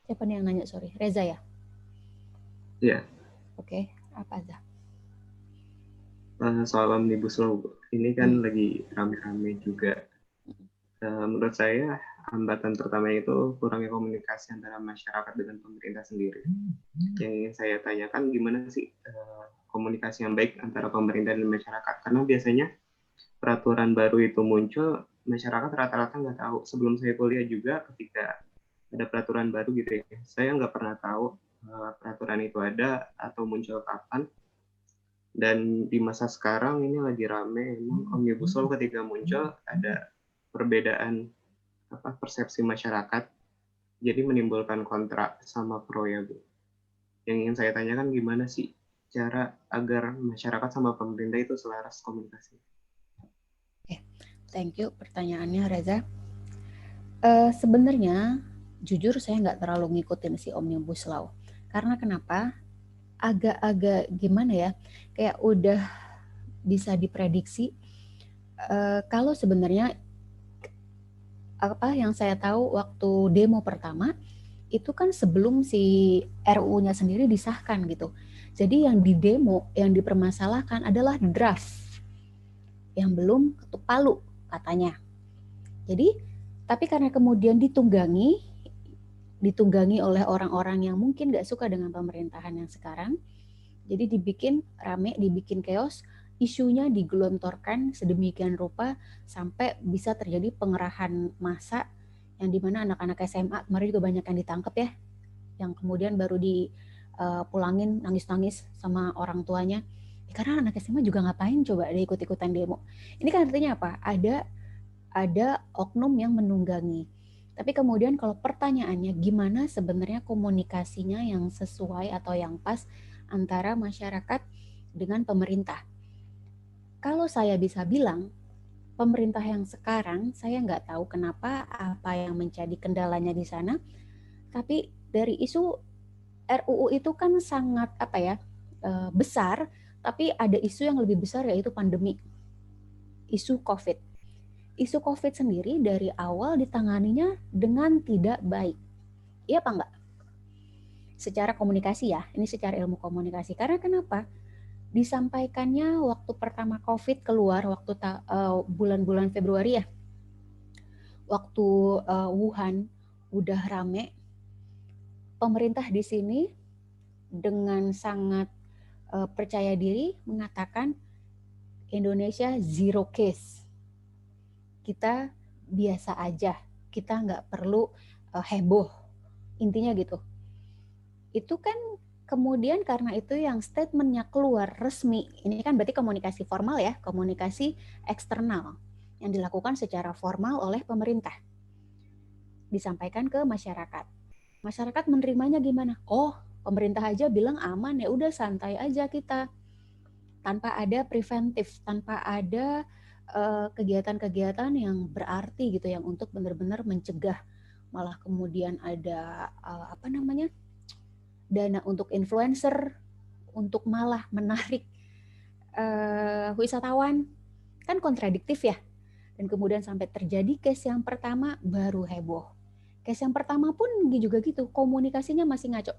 Siapa nih yang nanya, sorry? Reza ya? Iya. Oke, apa aja? Soal Omnibus Law, Bu. Ini kan lagi rame-rame juga. Menurut saya, hambatan pertama itu kurangnya komunikasi antara masyarakat dengan pemerintah sendiri. Yang ingin saya tanyakan, gimana sih komunikasi yang baik antara pemerintah dan masyarakat? Karena biasanya peraturan baru itu muncul, masyarakat rata-rata nggak tahu. Sebelum saya kuliah juga, ketika ada peraturan baru gitu ya, saya nggak pernah tahu peraturan itu ada atau muncul kapan. Dan di masa sekarang ini lagi rame, emang Omnibus Law ketika muncul ada perbedaan persepsi masyarakat, jadi menimbulkan kontra sama pro ya Bu. Yang ingin saya tanyakan gimana sih cara agar masyarakat sama pemerintah itu selaras komunikasi? Thank you pertanyaannya Reza. Sebenarnya jujur saya nggak terlalu ngikutin si Omnibus Law. Karena kenapa? Agak-agak gimana ya, kayak udah bisa diprediksi kalau sebenarnya apa yang saya tahu waktu demo pertama itu kan sebelum si RUU-nya sendiri disahkan gitu. Jadi yang di demo, yang dipermasalahkan adalah draft yang belum ketuk palu katanya. Jadi tapi karena kemudian ditunggangi oleh orang-orang yang mungkin gak suka dengan pemerintahan yang sekarang, jadi dibikin rame, dibikin chaos, isunya digelontorkan sedemikian rupa sampai bisa terjadi pengerahan massa yang dimana anak-anak SMA kemarin juga banyak yang ditangkap ya, yang kemudian baru dipulangin nangis-nangis sama orang tuanya. Karena anak SMA juga ngapain coba dia ikut-ikutan demo. Ini kan artinya apa? Ada oknum yang menunggangi. Tapi kemudian kalau pertanyaannya gimana sebenarnya komunikasinya yang sesuai atau yang pas antara masyarakat dengan pemerintah. Kalau saya bisa bilang, pemerintah yang sekarang saya nggak tahu kenapa apa yang menjadi kendalanya di sana. Tapi dari isu RUU itu kan sangat besar, tapi ada isu yang lebih besar yaitu pandemi, isu COVID. Isu COVID sendiri dari awal ditanganinya dengan tidak baik. Iya apa enggak? Secara komunikasi ya, ini secara ilmu komunikasi. Karena kenapa? Disampaikannya waktu pertama COVID keluar, waktu bulan-bulan Februari ya. Waktu Wuhan udah rame, pemerintah di sini dengan sangat percaya diri mengatakan Indonesia zero case. Kita biasa aja, kita nggak perlu heboh, intinya gitu. Itu kan kemudian karena itu yang statementnya keluar resmi, ini kan berarti komunikasi formal ya, komunikasi eksternal yang dilakukan secara formal oleh pemerintah. disampaikan ke masyarakat. Masyarakat menerimanya gimana? Oh, pemerintah aja bilang aman, ya udah santai aja kita. Tanpa ada preventif, tanpa ada kegiatan-kegiatan yang berarti gitu, yang untuk benar-benar mencegah. Malah kemudian ada dana untuk influencer, untuk malah menarik wisatawan, kan kontradiktif ya. Dan kemudian sampai terjadi case yang pertama baru heboh. Case yang pertama pun juga gitu, komunikasinya masih ngaco.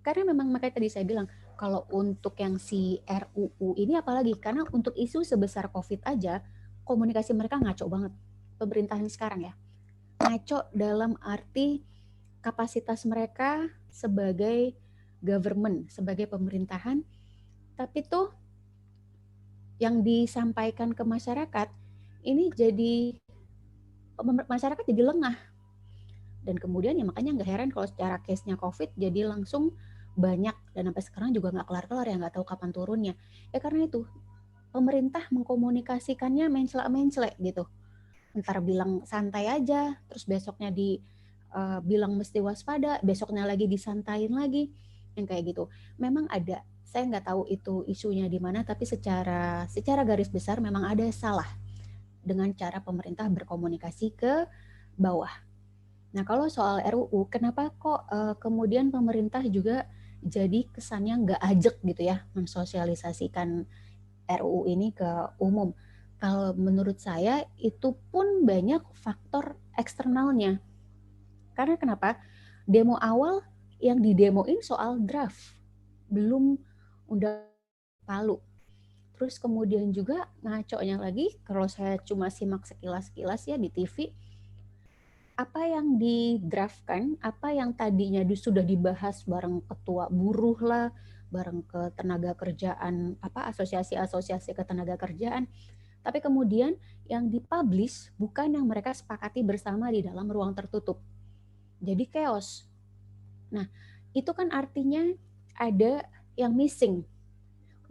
Karena memang makanya tadi saya bilang, kalau untuk yang si RUU ini apalagi, karena untuk isu sebesar COVID aja, komunikasi mereka ngaco banget. Pemerintahan sekarang ya. Ngaco dalam arti kapasitas mereka sebagai government, sebagai pemerintahan, tapi tuh yang disampaikan ke masyarakat, ini jadi, masyarakat jadi lengah. Dan kemudian ya makanya nggak heran kalau secara case-nya COVID jadi langsung banyak, dan sampai sekarang juga nggak kelar-kelar ya, nggak tahu kapan turunnya. Ya karena itu, pemerintah mengkomunikasikannya mencela-mencela gitu. Ntar bilang santai aja, terus besoknya bilang mesti waspada, besoknya lagi disantain lagi, yang kayak gitu. Memang ada, saya nggak tahu itu isunya di mana, tapi secara garis besar memang ada salah dengan cara pemerintah berkomunikasi ke bawah. Nah, kalau soal RUU, kenapa kok kemudian pemerintah juga jadi kesannya nggak ajak gitu ya mensosialisasikan RUU ini ke umum? Kalau menurut saya itu pun banyak faktor eksternalnya. Karena kenapa? Demo awal yang didemoin soal draft, belum undang palu. Terus kemudian juga ngaconya lagi, kalau saya cuma simak sekilas-sekilas ya di TV, apa yang didraftkan, apa yang tadinya sudah dibahas bareng ketua buruh lah, bareng ke tenaga kerjaan, asosiasi-asosiasi ketenaga kerjaan, tapi kemudian yang dipublish bukan yang mereka sepakati bersama di dalam ruang tertutup. Jadi chaos. Nah, itu kan artinya ada yang missing.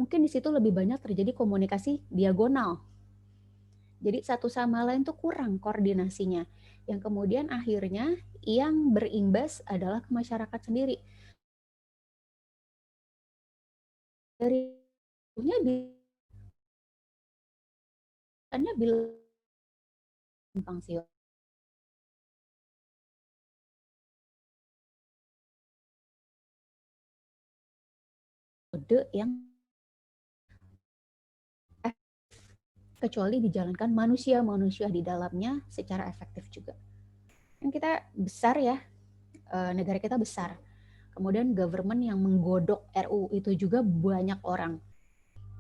Mungkin di situ lebih banyak terjadi komunikasi diagonal. Jadi satu sama lain tuh kurang koordinasinya. Yang kemudian akhirnya yang berimbas adalah ke masyarakat sendiri. Dari bilang simpang siur. Yang kecuali dijalankan manusia-manusia di dalamnya secara efektif juga. Kan kita besar ya, negara kita besar. Kemudian government yang menggodok RUU itu juga banyak orang.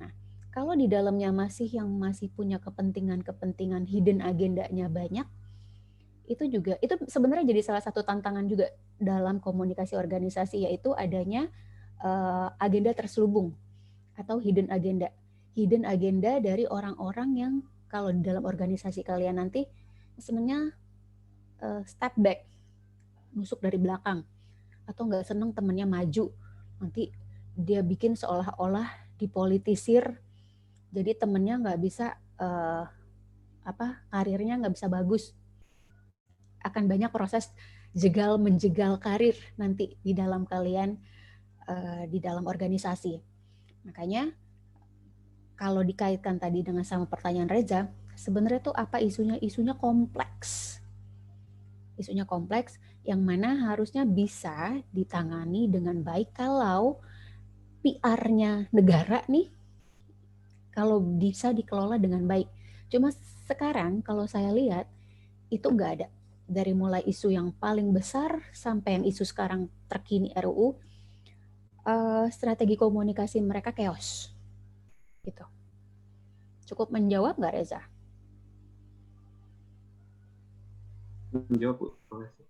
Nah, kalau di dalamnya masih punya kepentingan hidden agendanya banyak, itu sebenarnya jadi salah satu tantangan juga dalam komunikasi organisasi, yaitu adanya agenda terselubung atau hidden agenda dari orang-orang yang kalau di dalam organisasi kalian nanti sebenarnya step back, nusuk dari belakang, atau nggak seneng temennya maju, nanti dia bikin seolah-olah dipolitisir, jadi temennya nggak bisa karirnya nggak bisa bagus, akan banyak proses menjegal karir nanti di dalam kalian, di dalam organisasi. Makanya kalau dikaitkan tadi dengan sama pertanyaan Reza, sebenarnya tuh apa isunya? Isunya kompleks. Isunya kompleks yang mana harusnya bisa ditangani dengan baik kalau PR-nya negara nih, kalau bisa dikelola dengan baik. Cuma sekarang kalau saya lihat itu nggak ada. Dari mulai isu yang paling besar sampai yang isu sekarang terkini RUU, strategi komunikasi mereka chaos. Gitu. Cukup menjawab nggak Reza? Menjawab, Bu. Makasih.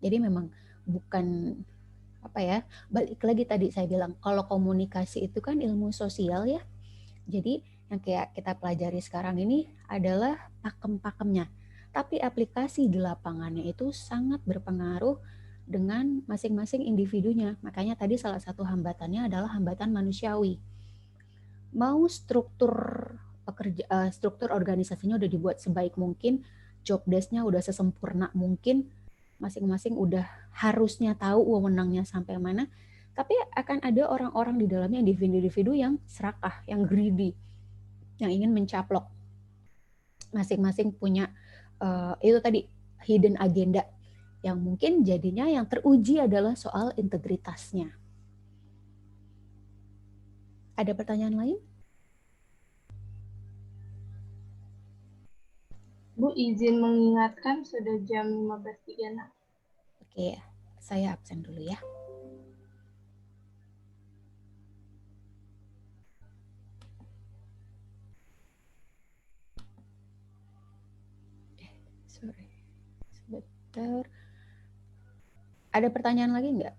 Jadi memang bukan balik lagi tadi saya bilang, kalau komunikasi itu kan ilmu sosial ya. Jadi yang kayak kita pelajari sekarang ini adalah pakem-pakemnya. Tapi aplikasi di lapangannya itu sangat berpengaruh dengan masing-masing individunya. Makanya tadi salah satu hambatannya adalah hambatan manusiawi. Mau struktur organisasinya udah dibuat sebaik mungkin, job desk-nya udah sesempurna mungkin, masing-masing udah harusnya tahu wewenangnya sampai mana, tapi akan ada orang-orang di dalamnya, individu-individu yang serakah, yang greedy, yang ingin mencaplok. Masing-masing punya itu tadi hidden agenda yang mungkin jadinya yang teruji adalah soal integritasnya. Ada pertanyaan lain? Bu, izin mengingatkan sudah jam 15.36. Oke, saya absen dulu ya. Sorry, sebentar. Ada pertanyaan lagi nggak?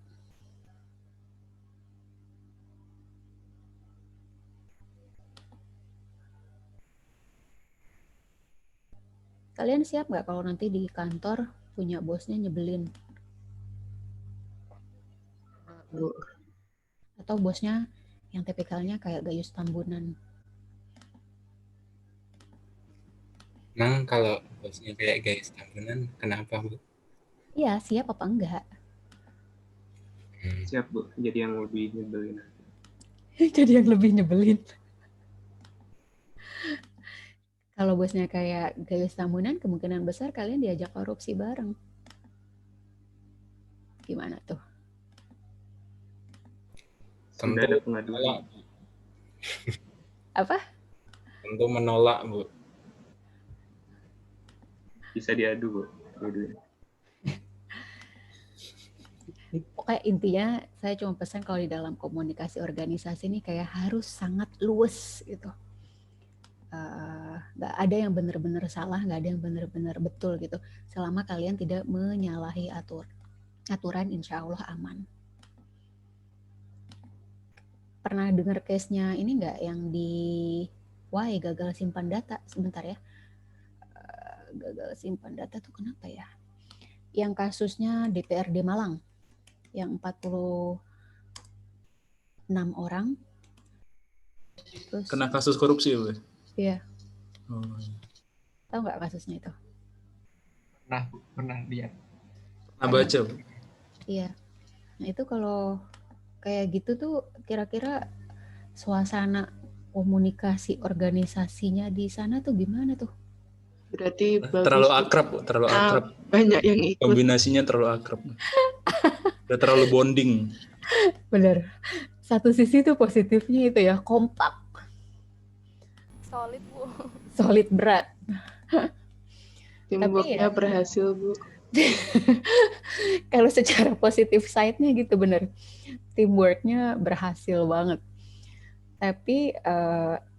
Kalian siap nggak kalau nanti di kantor punya bosnya nyebelin? Bu. Atau bosnya yang tipikalnya kayak Gayus Tambunan? Nah, kalau bosnya kayak Gayus Tambunan, kenapa, Bu? Iya, siap apa enggak? Siap, Bu. Jadi yang lebih nyebelin. Jadi yang lebih nyebelin. Kalau bosnya kayak Gayus Tambunan, kemungkinan besar kalian diajak korupsi bareng. Gimana tuh? Sudah ada pengaduan. Apa? Tentu menolak, Bu. Bisa diadu, Bu. Pokoknya intinya saya cuma pesan kalau di dalam komunikasi organisasi ini kayak harus sangat luwes gitu. Nggak ada yang benar-benar salah, nggak ada yang benar-benar betul gitu. Selama kalian tidak menyalahi aturan, insya Allah aman. Pernah dengar case-nya ini nggak yang di Why gagal simpan data? Sebentar ya. Gagal simpan data tuh kenapa ya? Yang kasusnya DPRD Malang. Yang 46 orang. Terus, kena kasus korupsi ya, Bu? Iya. Oh. Tahu nggak kasusnya itu? Pernah lihat. Pernah baca, Bu? Iya. Nah itu kalau kayak gitu tuh kira-kira suasana komunikasi organisasinya di sana tuh gimana tuh? Berarti Terlalu akrab, Bu. Terlalu akrab. Banyak yang ikut. Kombinasinya terlalu akrab. Udah terlalu bonding. Bener. Satu sisi tuh positifnya itu ya, kompak. Solid, Bu. Solid berat. Teamworknya ya, berhasil, Bu. Kalau secara positif side-nya gitu bener. Teamworknya berhasil banget. Tapi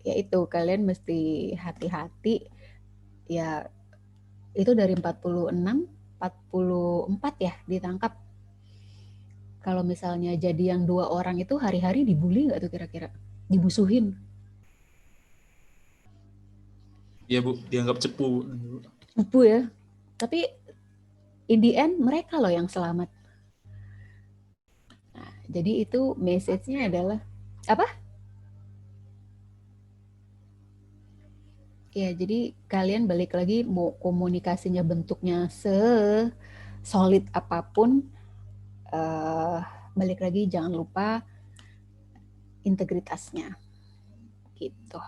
ya itu kalian mesti hati-hati. Ya itu dari 46, 44 ya ditangkap. Kalau misalnya jadi yang 2 orang itu hari-hari dibully nggak tuh kira-kira? Dibusuhin? Iya, Bu, dianggap cepu. Cepu ya. Tapi in the end mereka loh yang selamat. Nah, jadi itu message-nya adalah apa? Ya, jadi kalian balik lagi mau komunikasinya bentuknya se-solid apapun, balik lagi jangan lupa integritasnya. Gitu.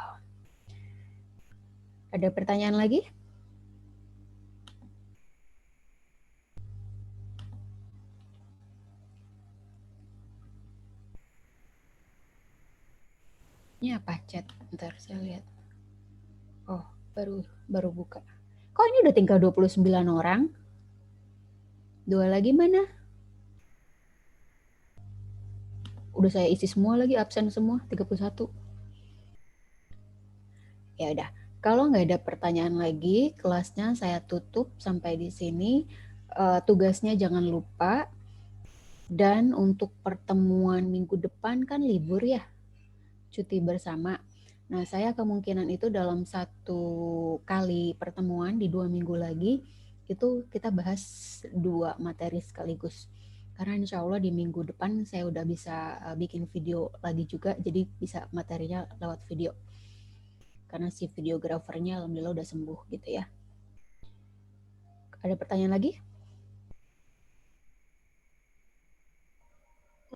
Ada pertanyaan lagi? Ini apa chat? Bentar saya lihat. Oh, baru buka. Kok ini udah tinggal 29 orang? 2 lagi mana? Udah saya isi semua lagi, absen semua, 31. Ya udah, kalau nggak ada pertanyaan lagi, kelasnya saya tutup sampai di sini. Tugasnya jangan lupa. Dan untuk pertemuan minggu depan kan libur ya, cuti bersama. Nah, saya kemungkinan itu dalam 1 kali pertemuan di 2 minggu lagi, itu kita bahas 2 materi sekaligus. Karena insya Allah di minggu depan saya udah bisa bikin video lagi juga, jadi bisa materinya lewat video. Karena si videografernya alhamdulillah udah sembuh gitu ya. Ada pertanyaan lagi?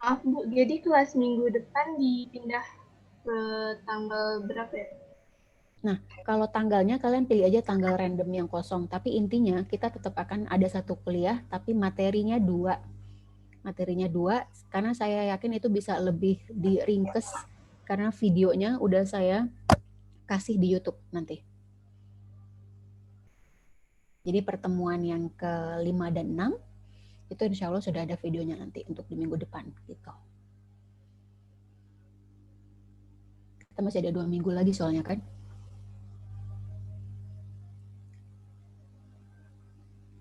Maaf Bu, jadi kelas minggu depan dipindah ke tanggal berapa ya? Nah, kalau tanggalnya kalian pilih aja tanggal random yang kosong. Tapi intinya kita tetap akan ada satu kuliah, tapi materinya 2. Materinya 2, karena saya yakin itu bisa lebih diringkes karena videonya udah saya kasih di YouTube nanti. Jadi pertemuan yang ke-5 dan 6 itu insya Allah sudah ada videonya nanti untuk di minggu depan gitu. Kita masih ada 2 minggu lagi soalnya kan.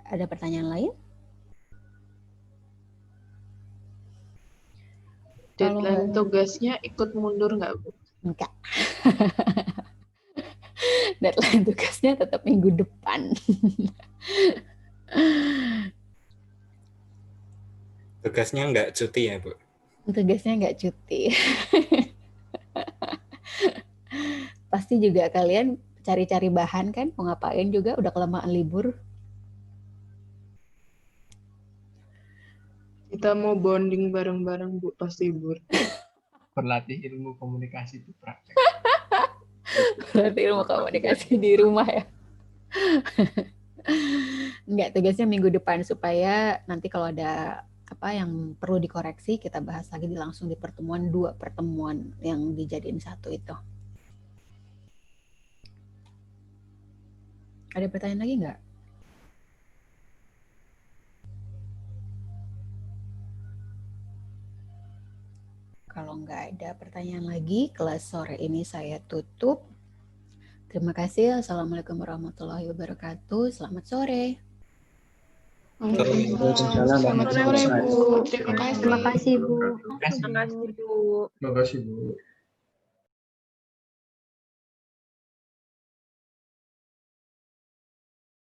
Ada pertanyaan lain? Deadline tugasnya ikut mundur nggak, Bu? Enggak. Deadline tugasnya tetap minggu depan. Tugasnya nggak cuti ya, Bu? Tugasnya nggak cuti. Pasti juga kalian cari-cari bahan kan, mau ngapain juga, udah kelamaan libur. Kita mau bonding bareng-bareng, Bu, pas libur. Berlatih ilmu komunikasi itu praktek. Berarti ilmu komunikasi di rumah ya. Enggak, tugasnya minggu depan supaya nanti kalau ada apa yang perlu dikoreksi kita bahas lagi langsung di pertemuan 2 pertemuan yang dijadiin 1 itu. Ada pertanyaan lagi nggak? Kalau nggak ada pertanyaan lagi, kelas sore ini saya tutup. Terima kasih. Assalamualaikum warahmatullahi wabarakatuh. Selamat sore. Waalaikumsalam. Selamat sore, Bu. Terima kasih. Terima kasih, Bu. Terima kasih Bu.